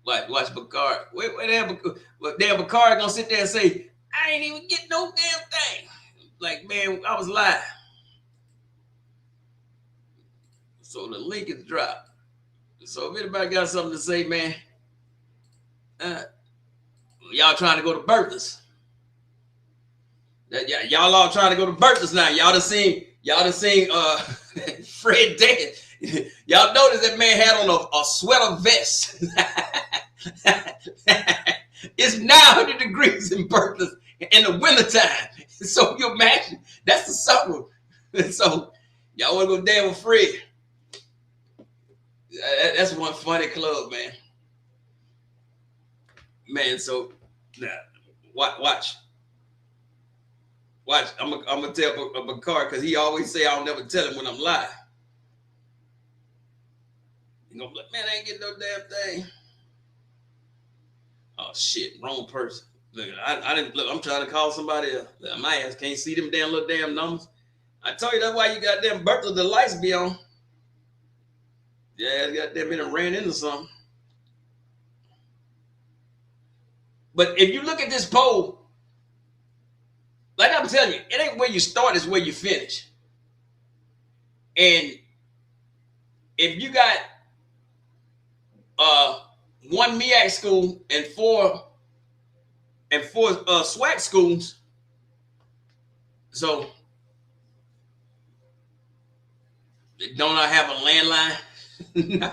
Watch Bakari. Wait, damn Bakari gonna sit there and say, I ain't even get no damn thing. Like, man, I was live. So the link is dropped. So if anybody got something to say, man, y'all trying to go to Bertha's. Y'all all trying to go to Bertha's now. Y'all done seen Fred dead. Y'all notice that man had on a sweater vest. It's 900 degrees in Bertha's in the wintertime. So you imagine, that's the summer. So y'all want to go down with Fred. That's one funny club, man. Man, so now watch. I'm gonna tell Bakar, because he always say I'll never tell him when I'm live. He gonna be like, man, I ain't getting no damn thing. Oh shit, wrong person. Look, I didn't look. I'm trying to call somebody else. My ass can't see them damn little damn numbers. I told you that's why you got them Bertha, the lights be on. Yeah, got them in and ran into something. But if you look at this poll, like I'm telling you, it ain't where you start, it's where you finish. And if you got one MEAC school and four SWAC schools, so don't I have a landline? No.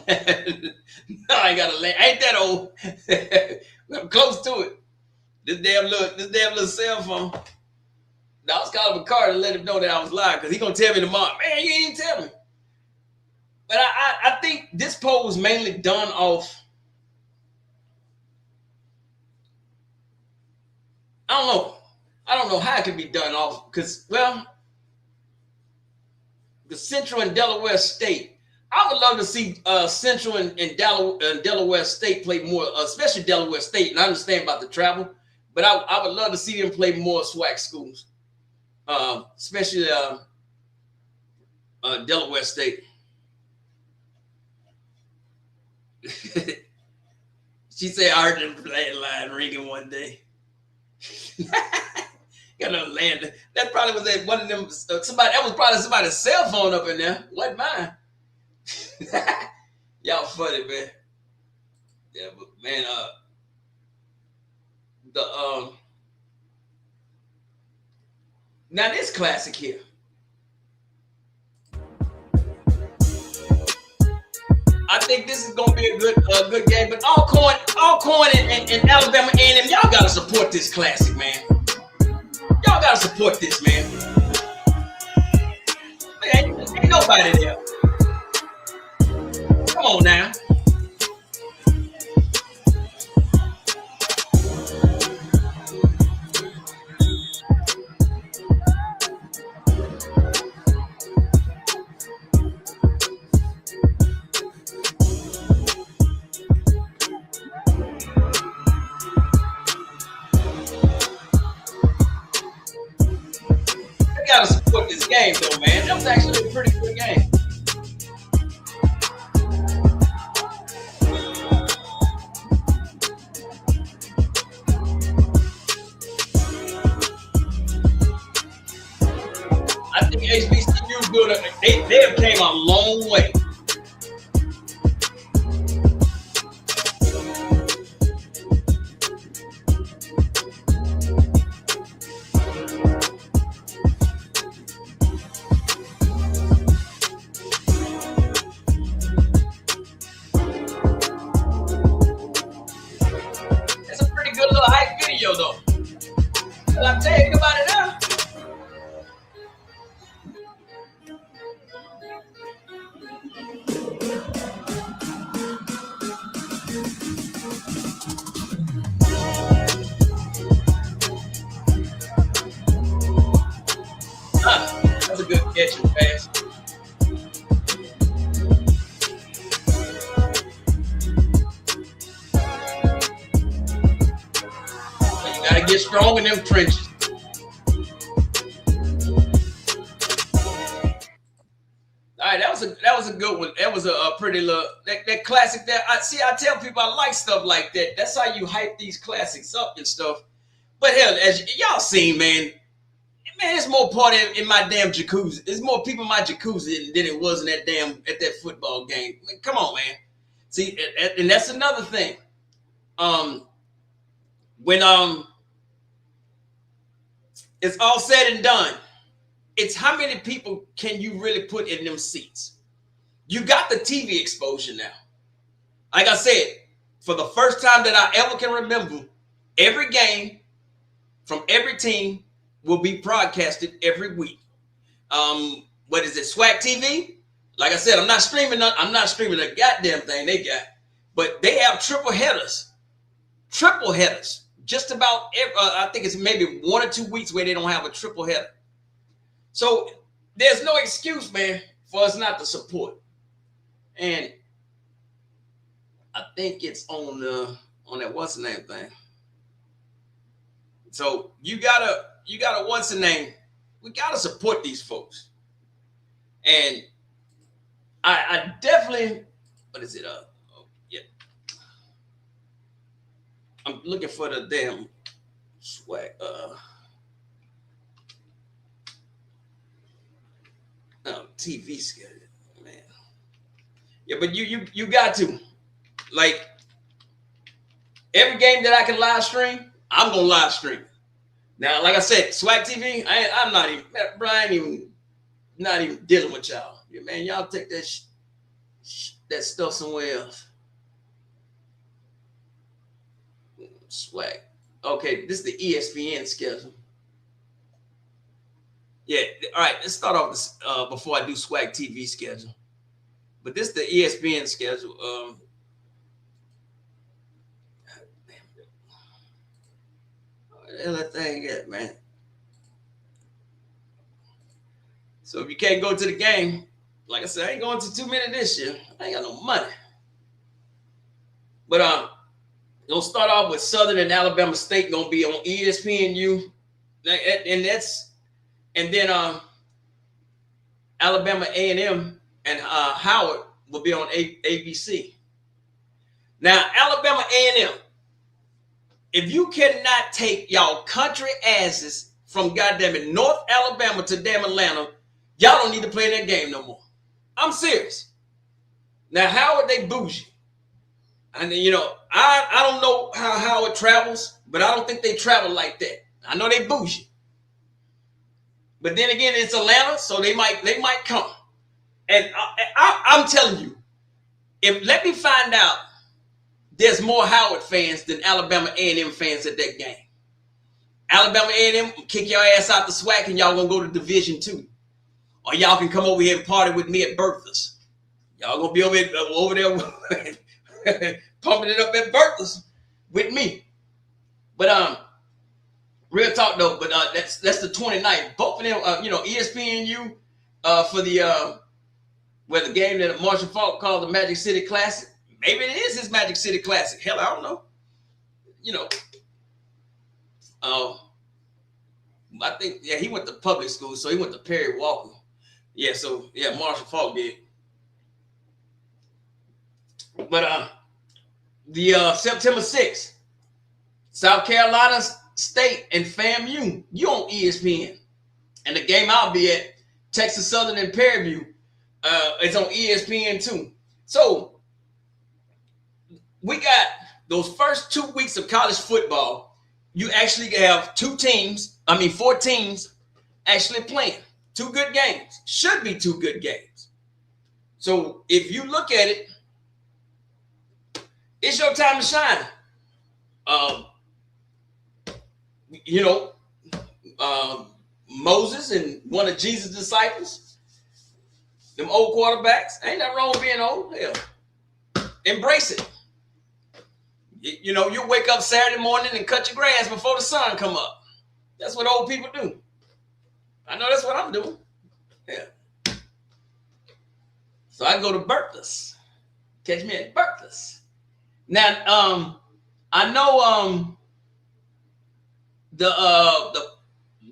No, I ain't got a land. I ain't that old. I'm close to it. This damn little cell phone. Now I was calling Bakari to let him know that I was live, because he gonna tell me tomorrow, man, you ain't tell me. But I think this poll was mainly done off, I don't know how it could be done off, because, well, the Central and Delaware State, I would love to see Central and Delaware State play more, especially Delaware State. And I understand about the travel, but I would love to see them play more SWAC schools, especially Delaware State. She said I heard them landline ringing one day. Got no land. That probably was at one of them. That was probably somebody's cell phone up in there. Wasn't mine. Y'all funny, man. Yeah, but man, now this classic here. I think this is gonna be a good game, but Alcorn and Alabama A&M, y'all gotta support this classic, man. Y'all gotta support this, man. Ain't nobody there. Come on now. Gotta support this game though, man. That was actually a pretty good game. good. They have came a long way. That's a pretty good little hype video, though. But I'm telling you about it now. That's a good catch and pass. But you gotta get strong in them trenches. All right, that was a good one. That was a pretty little that classic. That I tell people I like stuff like that. That's how you hype these classics up and stuff. But hell, as y'all seen, man, there's more party in my damn jacuzzi. There's more people in my jacuzzi than it was in at that football game. I mean, come on, man. See, and that's another thing. When it's all said and done, it's how many people can you really put in them seats? You got the TV exposure now. Like I said, for the first time that I ever can remember, every game from every team will be broadcasted every week. What is it? SWAC TV? Like I said, I'm not streaming the goddamn thing they got, but they have triple headers. Just about every, I think it's maybe 1 or 2 weeks where they don't have a triple header. So there's no excuse, man, for us not to support. And I think it's on that what's the name thing. So you gotta what's the name? We gotta support these folks. And I definitely, what is it? Yeah. I'm looking for the damn swag. TV schedule, man. Yeah, but you got to, like, every game that I can live stream, I'm gonna live stream. Now, like I said, SWAC TV, I'm not even, bro, I ain't not even dealing with y'all. Yeah, man, y'all take that stuff somewhere else. SWAC. Okay, this is the ESPN schedule. Yeah, all right, let's start off this before I do SWAC TV schedule. But this is the ESPN schedule. Where the hell that thing at, man? So if you can't go to the game, like I said, I ain't going to too many this year. I ain't got no money. But gonna start off with Southern and Alabama State, gonna be on ESPNU, and then Alabama A&M and Howard will be on ABC. Now, Alabama A&M, if you cannot take y'all country asses from goddamn it North Alabama to damn Atlanta, y'all don't need to play that game no more. I'm serious. Now, Howard, they bougie. And, you know, I don't know how Howard travels, but I don't think they travel like that. I know they bougie. But then again, it's Atlanta, so they might come. And I'm telling you, let me find out there's more Howard fans than Alabama A&M fans at that game. Alabama A&M kick your ass out the SWAC and y'all gonna go to Division II. Or y'all can come over here and party with me at Bertha's. Y'all gonna be over there pumping it up at Bertha's with me. But real talk though, but that's the 29th. Both of them, ESPNU for the the game that Marshall Faulk called the Magic City Classic. Maybe it is his Magic City Classic. Hell, I don't know. You know, I think he went to public school, so he went to Perry Walker. Yeah, so Marshall Faulk did. But the September 6th, South Carolina State and FAMU, you on ESPN. And the game I'll be at, Texas Southern and Prairie View. It's on ESPN too. So we got those first 2 weeks of college football. You actually have 4 teams actually playing. 2 good games. Should be 2 good games. So if you look at it, it's your time to shine. Moses and one of Jesus' disciples, them old quarterbacks, ain't nothing wrong with being old. Hell, embrace it. You wake up Saturday morning and cut your grass before the sun come up. That's what old people do. I know that's what I'm doing. Yeah. So I go to Bertha's. Catch me at Bertha's. Now, I know the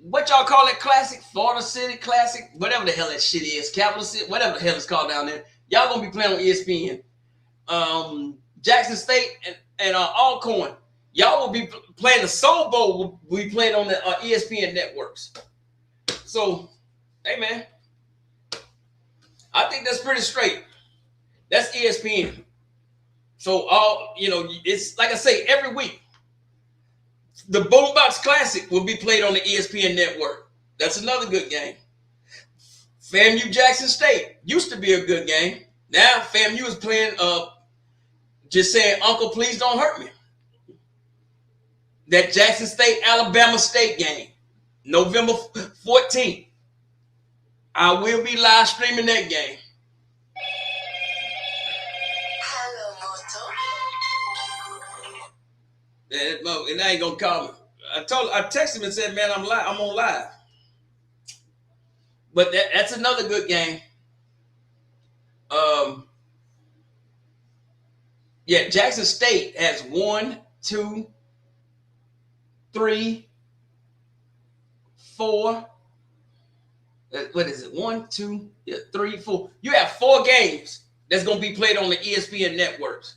what y'all call it, Classic, Florida City Classic, whatever the hell that shit is, Capital City, whatever the hell it's called down there. Y'all gonna be playing on ESPN. Jackson State and Alcorn. Y'all will be playing the Soul Bowl. Will be playing on the ESPN networks. So, hey man, I think that's pretty straight. That's ESPN. So it's like I say every week. The Boombox Classic will be played on the ESPN network. That's another good game. FAMU Jackson State used to be a good game. Now FAMU is playing just saying, Uncle, please don't hurt me. That Jackson State, Alabama State game, November 14th. I will be live streaming that game. And I ain't gonna call me. I texted him and said, man, I'm on live. But that's another good game. Jackson State has 1, 2, 3, 4. What is it? 1, 2, 3, 4. You have 4 games that's gonna be played on the ESPN networks.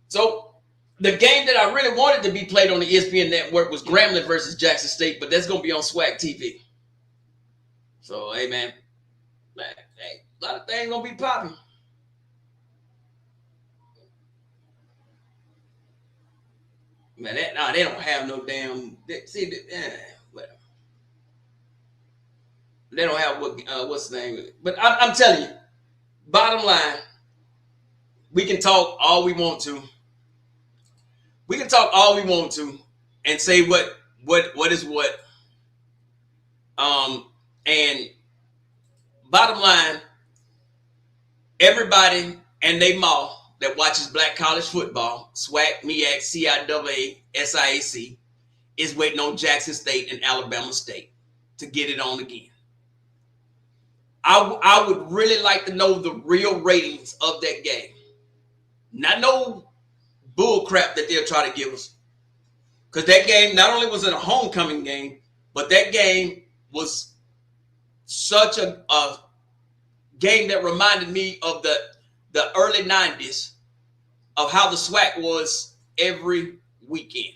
So the game that I really wanted to be played on the ESPN network was Grambling versus Jackson State, but that's going to be on Swag TV. So, hey, man, hey, a lot of things going to be popping. Man, they don't have no damn. Whatever. They don't have what's the name? But I'm telling you, bottom line, we can talk all we want to. We can talk all we want to and say what is what. And bottom line, everybody and they mom that watches black college football, SWAC, MEAC, CIAA, SIAC, is waiting on Jackson State and Alabama State to get it on again. I would really like to know the real ratings of that game. Not no bull crap that they'll try to give us. Because that game, not only was it a homecoming game, but that game was such a game that reminded me of the early 90s of how the SWAC was every weekend.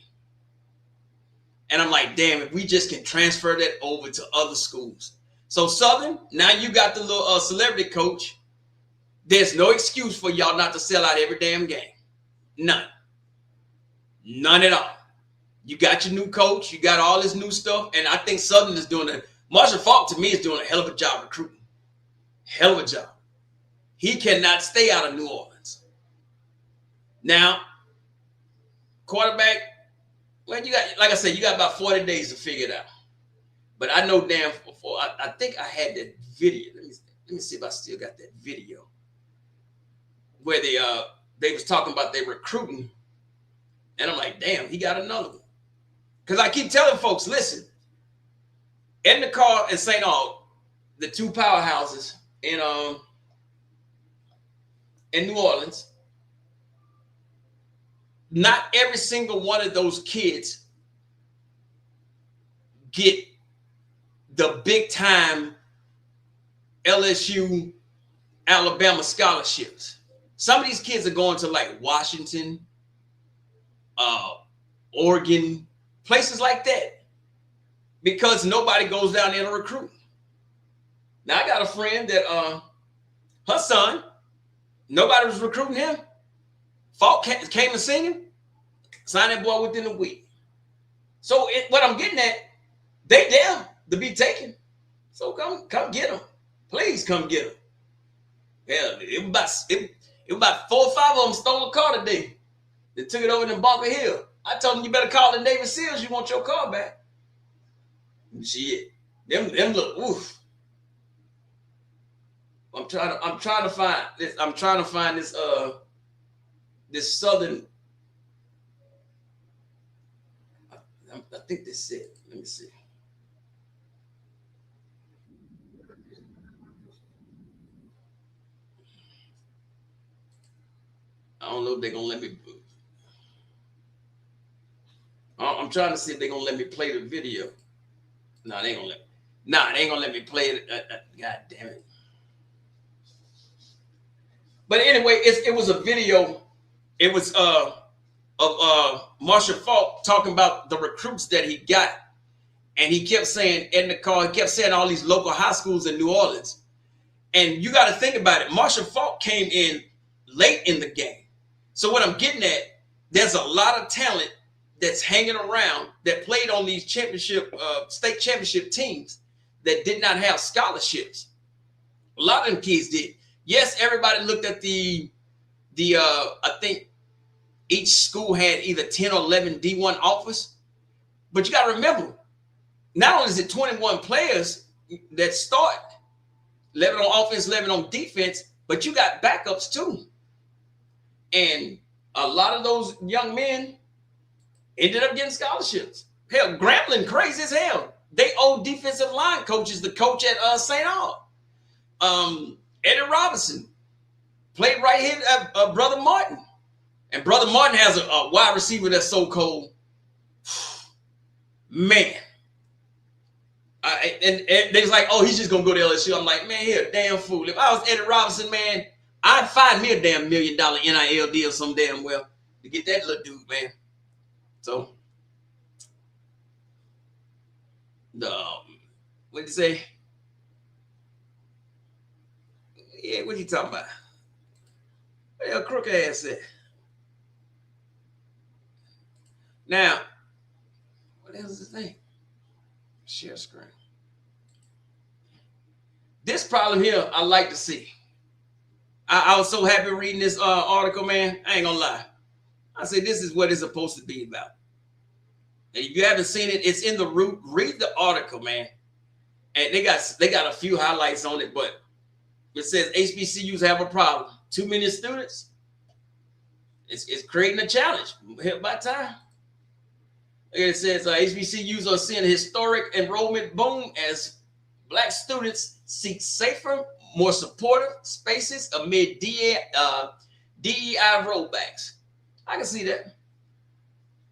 And I'm like, damn, if we just can transfer that over to other schools. So Southern, now you got the little celebrity coach. There's no excuse for y'all not to sell out every damn game. None. None at all. You got your new coach. You got all this new stuff. And I think Southern is doing Marshall Faulk, to me, is doing a hell of a job recruiting. Hell of a job. He cannot stay out of New Orleans. Now, quarterback, well, you got, like I said, you got about 40 days to figure it out. But I know damn before, I think I had that video. Let me see if I still got that video. Where they was talking about their recruiting. And I'm like, damn, he got another one. Because I keep telling folks, listen, in the car in St. Aug, the 2 powerhouses in New Orleans, not every single one of those kids get the big time LSU, Alabama scholarships. Some of these kids are going to like Washington, Oregon, places like that. because nobody goes down there to recruit. Now I got a friend that her son, nobody was recruiting him. Falk came and singing, signed that boy within a week. So what I'm getting at, they there to be taken. So come get them. Please come get them. Yeah, it was about 4 or 5 of them stole a car today. They took it over to Bunker Hill. I told them you better call the Navy SEALs. You want your car back. Shit, them look oof. I'm trying to find this. I'm trying to find this this southern. I think this is it. Let me see. I don't know if they're gonna let me. I'm trying to see if they're gonna let me play the video. No, they ain't gonna let me. Nah, they ain't gonna let me play it. God damn it. But anyway, it was a video. It was of Marshall Falk talking about the recruits that he got, and he kept saying in the car, he kept saying all these local high schools in New Orleans. And you got to think about it. Marshall Falk came in late in the game. So what I'm getting at, there's a lot of talent that's hanging around that played on these state championship teams that did not have scholarships. A lot of them kids did. Yes, everybody looked at the I think each school had either 10 or 11 D1 offers. But you got to remember, not only is it 21 players that start, 11 on offense, 11 on defense, but you got backups too. And a lot of those young men ended up getting scholarships. Hell, Grambling crazy as hell. They owe defensive line coaches, the coach at St. Aug. Eddie Robinson played right here at Brother Martin. And Brother Martin has a wide receiver that's so cold. Man. And they's like, oh, he's just going to go to LSU. I'm like, man, you're a damn fool. If I was Eddie Robinson, man, I'd find me a damn $1 million NIL deal some damn well to get that little dude, man. So, what'd you say? Yeah, what you talking about? What the hell crook ass said? Now, what the hell is this thing? Share screen. This problem here, I like to see. I was so happy reading this article, man. I ain't gonna lie. I say this is what it's supposed to be about. And if you haven't seen it, it's in the root. Read the article, man. And they got a few highlights on it, but it says HBCUs have a problem. Too many students. It's creating a challenge. Hit by time. It says HBCUs are seeing a historic enrollment boom as Black students seek safer, more supportive spaces amid DEI rollbacks. I can see that.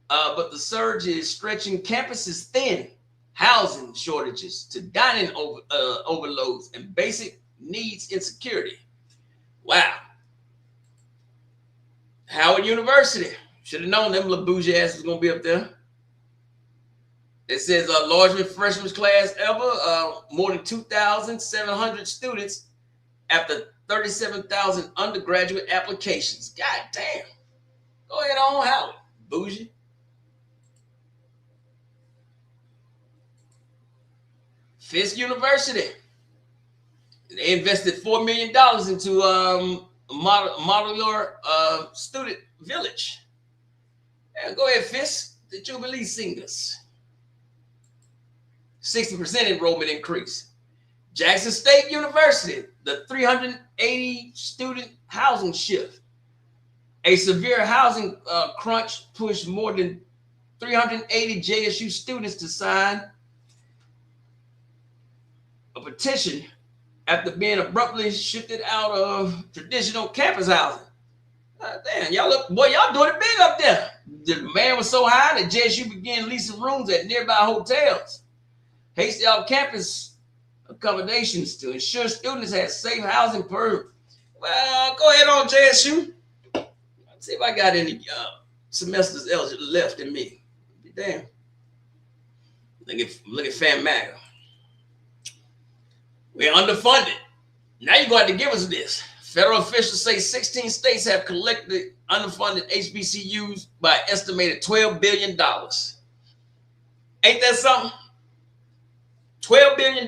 But the surge is stretching campuses thin, housing shortages to dining overloads and basic needs insecurity. Wow. Howard University. Should have known them little bougie ass was going to be up there. It says largest freshman class ever, more than 2,700 students after 37,000 undergraduate applications. God damn. Go ahead on, Howard. Bougie. Fisk University. They invested $4 million into modular student village. Yeah, go ahead, Fisk. The Jubilee Singers. 60% enrollment increase. Jackson State University, the 380 student housing shift. A severe housing crunch pushed more than 380 JSU students to sign a petition after being abruptly shifted out of traditional campus housing. Damn, y'all doing it big up there. The demand was so high that JSU began leasing rooms at nearby hotels. Hasty off campus accommodations to ensure students had safe housing per. Well, go ahead on JSU. Let's see if I got any semesters left in me. Be damn. Look at Fan Maga. We're underfunded. Now you're going to give us this. Federal officials say 16 states have collected underfunded HBCUs by estimated $12 billion. Ain't that something? $12 billion.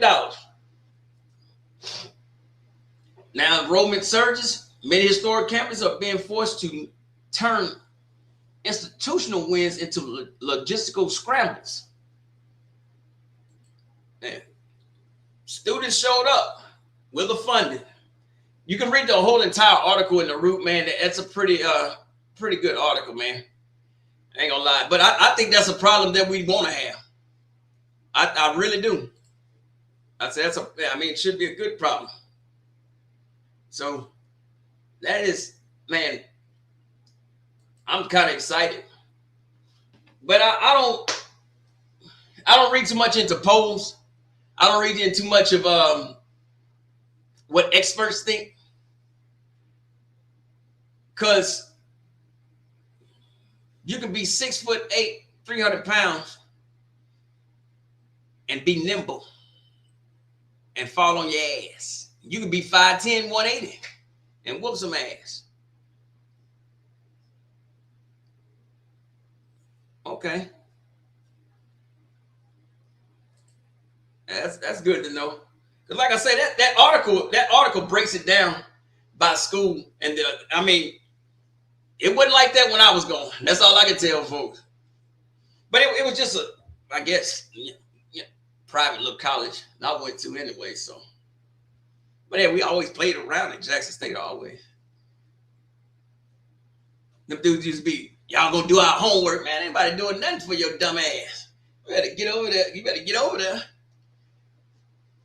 Now enrollment surges. Many historic campuses are being forced to turn institutional wins into logistical scrambles. Man. Students showed up with the funding. You can read the whole entire article in the Root, man. That's a pretty good article, man. I ain't gonna lie. But I think that's a problem that we want to have. I really do. I say it should be a good problem. So that is, man, I'm kind of excited. But I don't read too much into polls. I don't read into much of what experts think. Because you can be 6'8", 300 pounds, and be nimble and fall on your ass. You can be 5'10", 180 and whoop some ass. Okay. That's good to know. Because like I say, that article breaks it down by school. And it wasn't like that when I was going. That's all I can tell folks. But it was just I guess, private little college. And I went to anyway, so. But yeah, we always played around at Jackson State always. Them dudes used to be, y'all gonna do our homework, man. Anybody doing nothing for your dumb ass. You better get over there. You better get over there.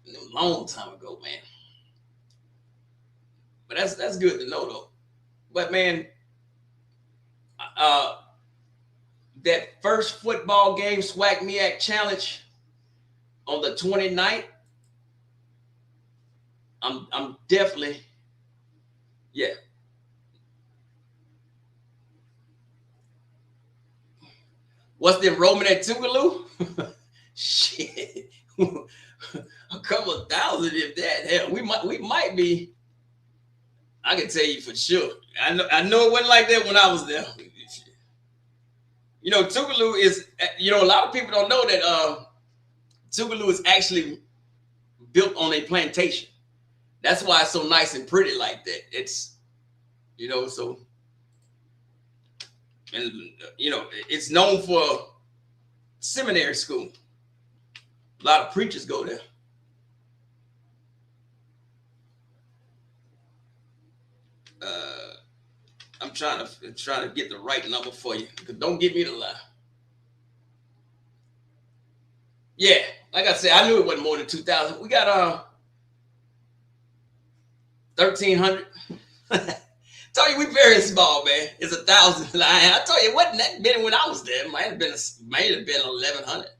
A long time ago, man. But that's good to know, though. But, man, that first football game, SWAC MEAC Challenge on the 29th, I'm definitely, yeah. What's the enrollment at Tougaloo? Shit. A couple of thousand, if that. Hell, we might be. I can tell you for sure. I know it wasn't like that when I was there. Tougaloo is. A lot of people don't know that Tougaloo is actually built on a plantation. That's why it's so nice and pretty like that. It's, so. And it's known for seminary school. A lot of preachers go there. I'm trying to get the right number for you. Don't get me to lie. Yeah, like I said, I knew it wasn't more than 2,000. We got 1,300. Told you we very small, man. It's 1,000. I told you it wasn't that many when I was there. It might have been 1,100.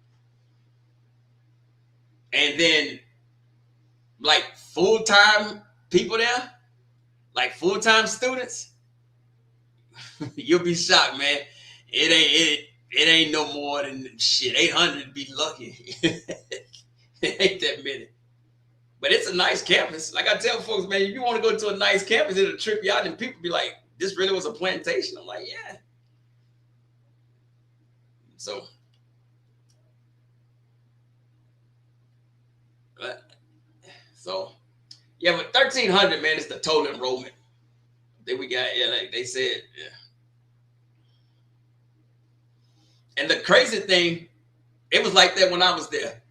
And then, like, full-time people there, like full-time students, you'll be shocked, man. It ain't no more than shit. 800 be lucky. It ain't that many. But it's a nice campus. Like I tell folks, man, if you want to go to a nice campus, it'll trip you out, and people be like, this really was a plantation. I'm like, yeah. So, but yeah, but 1,300, man, is the total enrollment. Then we got, like they said, yeah. And the crazy thing, it was like that when I was there.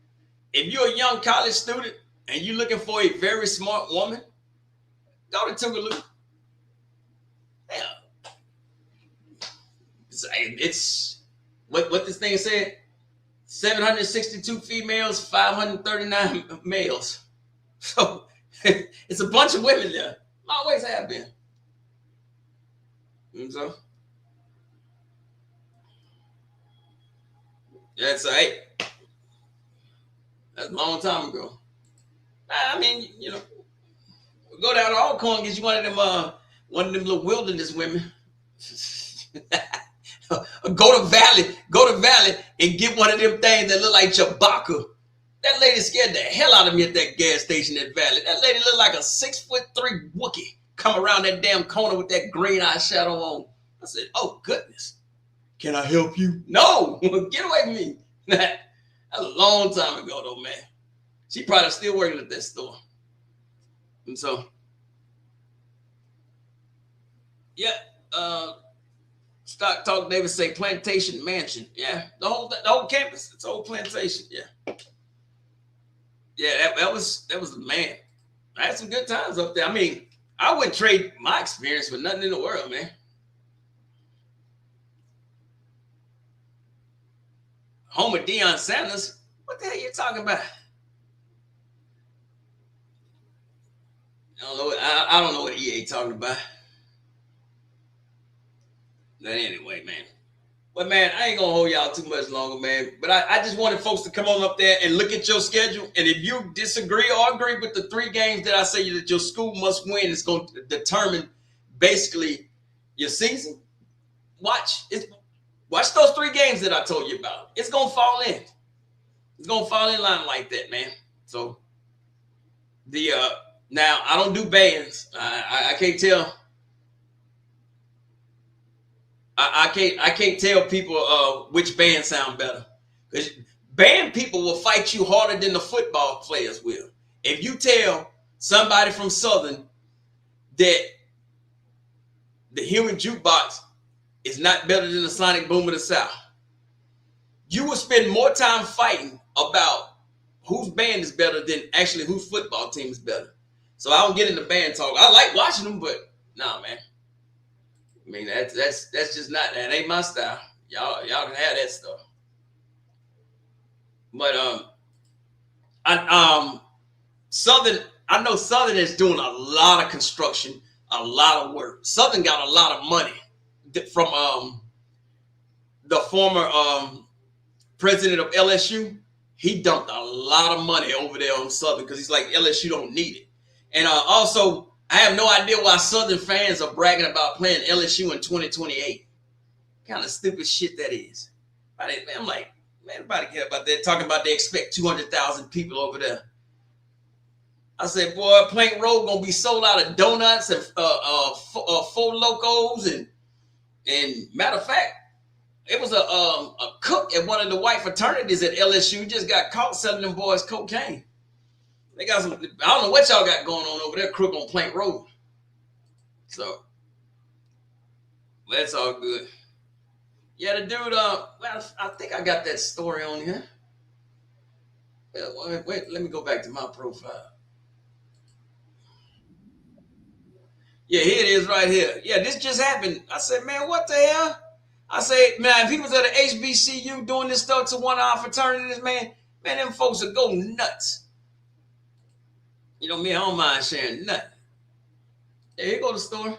If you're a young college student and you're looking for a very smart woman, go to Tougaloo. Yeah. It's what this thing said, 762 females, 539 males. So it's a bunch of women there. Always have been. So that's that's a long time ago. I mean, go down to Alcorn, get you one of them little wilderness women. Go to Valley and get one of them things that look like Chewbacca. That lady scared the hell out of me at that gas station at Valley. That lady looked like a 6'3" Wookiee come around that damn corner with that green eyeshadow on. I said, oh, goodness. Can I help you? No, get away from me. That was a long time ago, though, man. She probably still working at that store. And so, yeah, Stock Talk David say Plantation Mansion. Yeah, the whole campus. It's a whole plantation. Yeah. Yeah, that was the man. I had some good times up there. I mean, I wouldn't trade my experience for nothing in the world, man. Home of Deion Sanders. What the hell are you talking about? I don't know what EA talking about. But anyway, man. But man, I ain't gonna hold y'all too much longer, man. But I just wanted folks to come on up there and look at your schedule. And if you disagree or agree with the 3 games that I say that your school must win, it's going to determine basically your season. Watch those 3 games that I told you about. It's gonna fall in. It's gonna fall in line like that, man. So now I don't do bands. I can't tell. I can't tell people which band sound better, because band people will fight you harder than the football players will. If you tell somebody from Southern that the Human Jukebox is not better than the Sonic Boom of the South, you will spend more time fighting about whose band is better than actually whose football team is better. So I don't get into band talk. I like watching them, but nah, man. I mean, that's just not, that ain't my style. Y'all can have that stuff. But Southern, I know Southern is doing a lot of construction, a lot of work. Southern got a lot of money from the former president of LSU. He dumped a lot of money over there on Southern because he's like, LSU don't need it. And also, I have no idea why Southern fans are bragging about playing LSU in 2028. What kind of stupid shit that is. I'm like, man, nobody care about that. Talking about they expect 200,000 people over there. I said, boy, Plank Road gonna be sold out of donuts and Four Locos and matter of fact, it was a cook at one of the white fraternities at LSU just got caught selling them boys cocaine. They got some, I don't know what y'all got going on over there, crook on Plank Road. So, that's all good. Yeah, the dude, well, I think I got that story on here. Wait, let me go back to my profile. Yeah, here it is right here. Yeah, this just happened. I said, man, what the hell? I said, man, if he was at an HBCU doing this stuff to one of our fraternities, man, them folks would go nuts. You know me, I don't mind sharing nothing. Yeah, here go the story.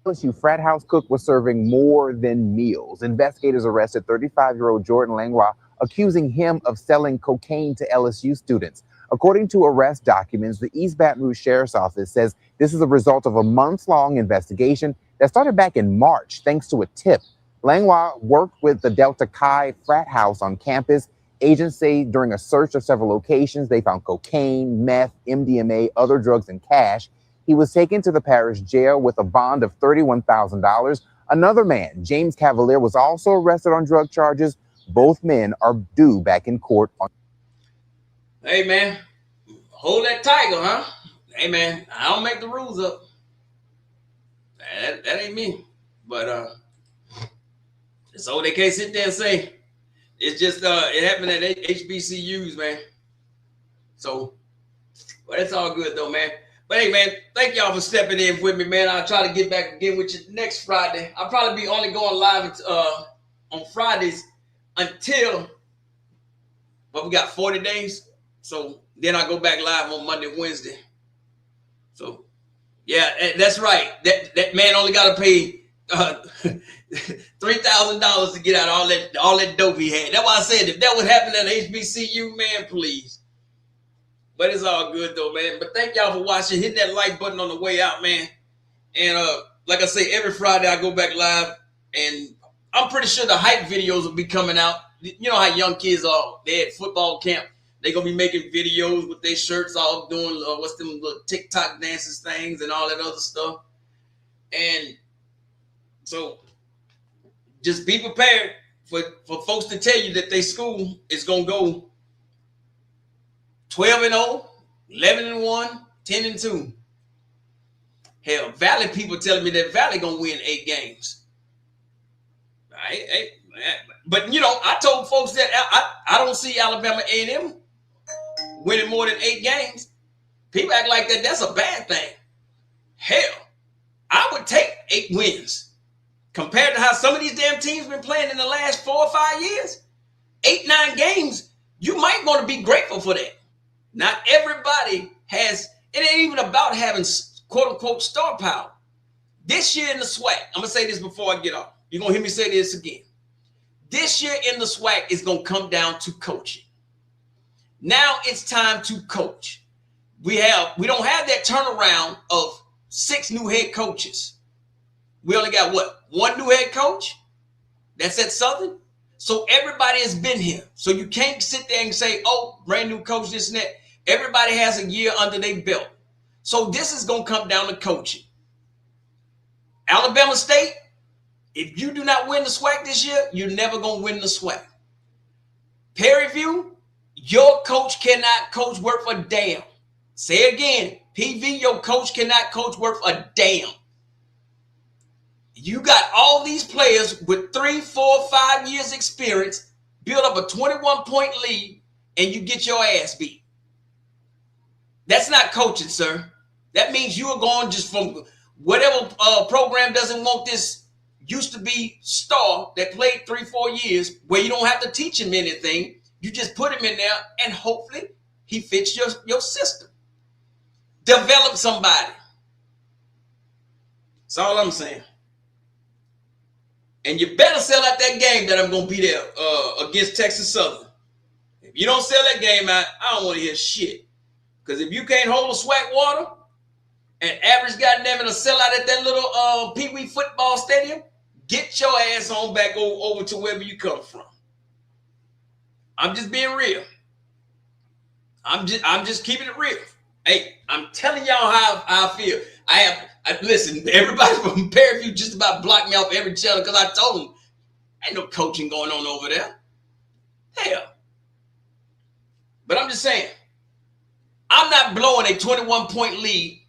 LSU frat house cook was serving more than meals. Investigators arrested 35-year-old Jordan Langlois, accusing him of selling cocaine to LSU students. According to arrest documents, the East Baton Rouge Sheriff's Office says this is a result of a months-long investigation that started back in March thanks to a tip. Langlois worked with the Delta Chi frat house on campus. Agents say during a search of several locations, they found cocaine, meth, MDMA, other drugs, and cash. He was taken to the parish jail with a bond of $31,000. Another man, James Cavalier, was also arrested on drug charges. Both men are due back in court on. Hey, man, hold that tiger, huh? Hey, man, I don't make the rules up. That ain't me. But so they can't sit there and say it's just it happened at HBCUs, man. So, but it's all good though, man. But hey, man, thank y'all for stepping in with me, man. I'll try to get back again with you next Friday. I'll probably be only going live on Fridays until, well, we got 40 days. So then I go back live on Monday, Wednesday. So yeah, that's right. That man only got to pay $3,000 to get out all that dope he had. That's why I said if that would happen at HBCU, man, please. But it's all good though, man. But thank y'all for watching. Hit that like button on the way out, man. And like I say, every Friday I go back live And I'm pretty sure the hype videos will be coming out. You know how young kids are. They at football camp. They're going to be making videos with their shirts off, doing what's them little TikTok dances things and all that other stuff. And so just be prepared for folks to tell you that their school is going to go 12-0, 11-1, 10-2. Hell, Valley people telling me that Valley going to win 8 games. But, you know, I told folks that I don't see Alabama A&M winning more than 8 games. People act like that's a bad thing. Hell, I would take 8 wins compared to how some of these damn teams been playing in the last 4 or 5 years. 8, 9 games, you might want to be grateful for that. Not everybody has, it ain't even about having quote-unquote star power. This year in the SWAC, I'm going to say this before I get off. You're going to hear me say this again. This year in the SWAC is going to come down to coaching. Now it's time to coach. We don't have that turnaround of 6 new head coaches. We only got what? 1 new head coach? That's at Southern? So everybody has been here. So you can't sit there and say, oh, brand new coach, this and that. Everybody has a year under their belt. So this is going to come down to coaching. Alabama State, if you do not win the SWAC this year, you're never going to win the SWAC. Perry View, your coach cannot coach worth a damn. Say it again. PV, your coach cannot coach worth a damn. You got all these players with 3, 4, 5 years experience, build up a 21-point lead, and you get your ass beat. That's not coaching, sir. That means you are going just from whatever program doesn't want this used to be star that played 3, 4 years where you don't have to teach him anything. You just put him in there and hopefully he fits your system. Develop somebody. That's all I'm saying. And you better sell out that game that I'm going to be there against Texas Southern. If you don't sell that game out, I don't want to hear shit. Because if you can't hold a SWAC water and average goddamn it a sellout at that little Pee Wee football stadium, get your ass on back over to wherever you come from. I'm just being real. I'm just keeping it real. Hey, I'm telling y'all how I feel. Listen, everybody from Perry View just about blocked me off every channel because I told them ain't no coaching going on over there. Hell. But I'm just saying, I'm not blowing a 21-point lead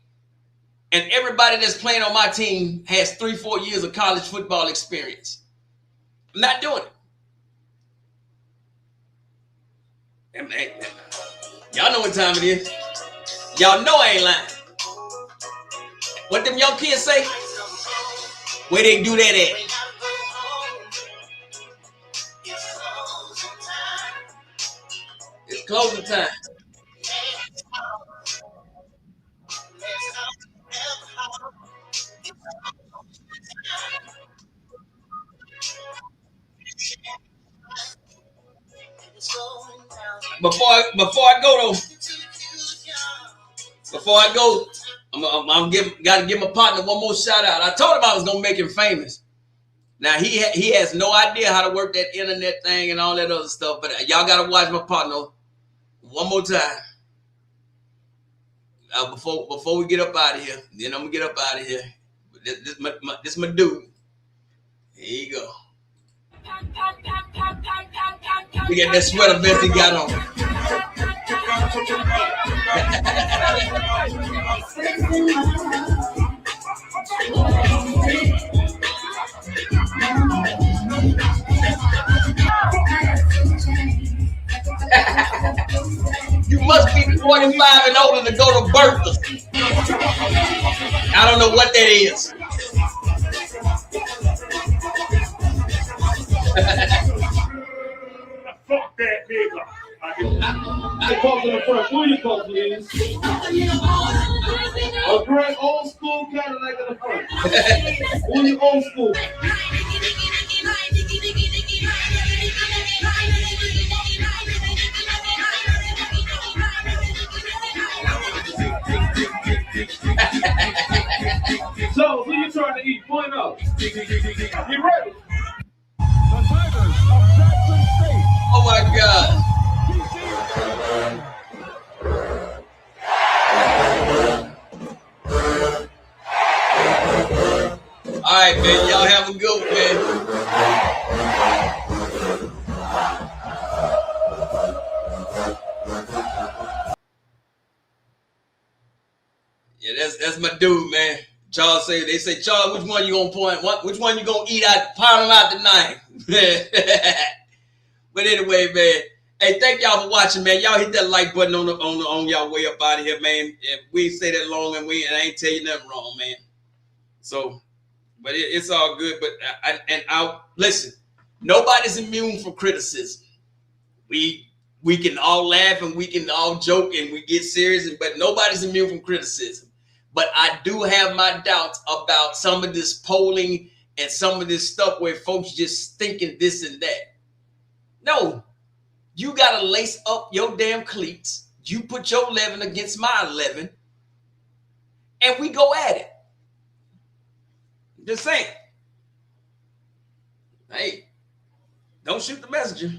and everybody that's playing on my team has 3, 4 years of college football experience. I'm not doing it. And, y'all know what time it is. Y'all know I ain't lying. What them young kids say? Where they do that at? It's closing time. Before I go though, gotta give my partner one more shout out. I told him I was gonna make him famous. Now he has no idea how to work that internet thing and all that other stuff. But y'all gotta watch my partner one more time. Before we get up out of here, then I'm gonna get up out of here. This my dude. Here you go. We got that sweater vest he got on. You must be 45 and older to go to Berkeley. I don't know what that is. Fuck that nigga. I call in the front. Who you call, please? A great old school Cadillac in the front. Who you old school? So, who you trying to eat? Point up. You ready? God. All right, man. Y'all have a good one, man. Yeah, that's my dude, man. Charles they say, Charles, which one you gonna point? Which one you gonna eat out? Pound them out tonight. But anyway, man. Hey, thank y'all for watching, man. Y'all hit that like button on y'all way up out of here, man. And we ain't say that long, and I ain't tell you nothing wrong, man. So, but it's all good. But I listen. Nobody's immune from criticism. We can all laugh and we can all joke and we get serious, but nobody's immune from criticism. But I do have my doubts about some of this polling and some of this stuff where folks just thinking this and that. No, you got to lace up your damn cleats. You put your 11 against my 11, and we go at it. Just saying. Hey, don't shoot the messenger.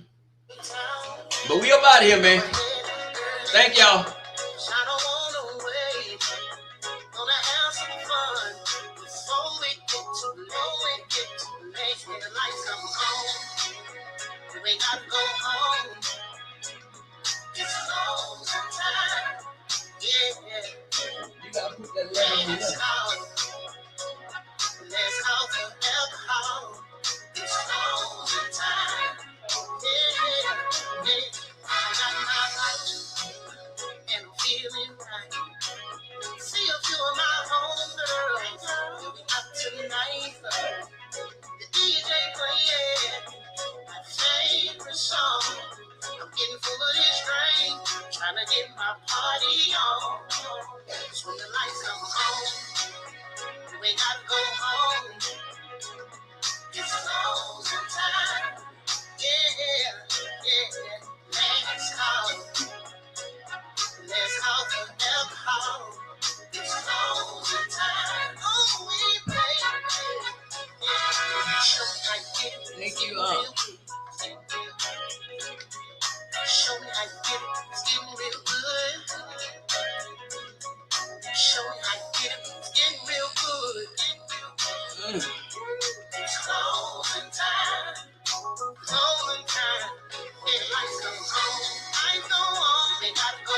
But we up out of here, man. Thank y'all. We gotta go home. It's long time. Yeah. You gotta put that lemon in there. Let's out for alcohol. It's long time. Yeah. I got my life and I'm feeling right. See a few of my homegirls. We'll be up tonight. The DJ playing my favorite song. I'm getting full of this drink, trying to get my party on. So when the lights come on, we gotta go home. It's closing time. Yeah. Let's out for alcohol. It's closing time. Oh, we play. Show me how you get it. Thank you. Show me how you get it. It's getting real good. Show me how you get it. It's getting real good. It's closing time. Closing time. Yeah, lights come on. Lights go on. They gotta go.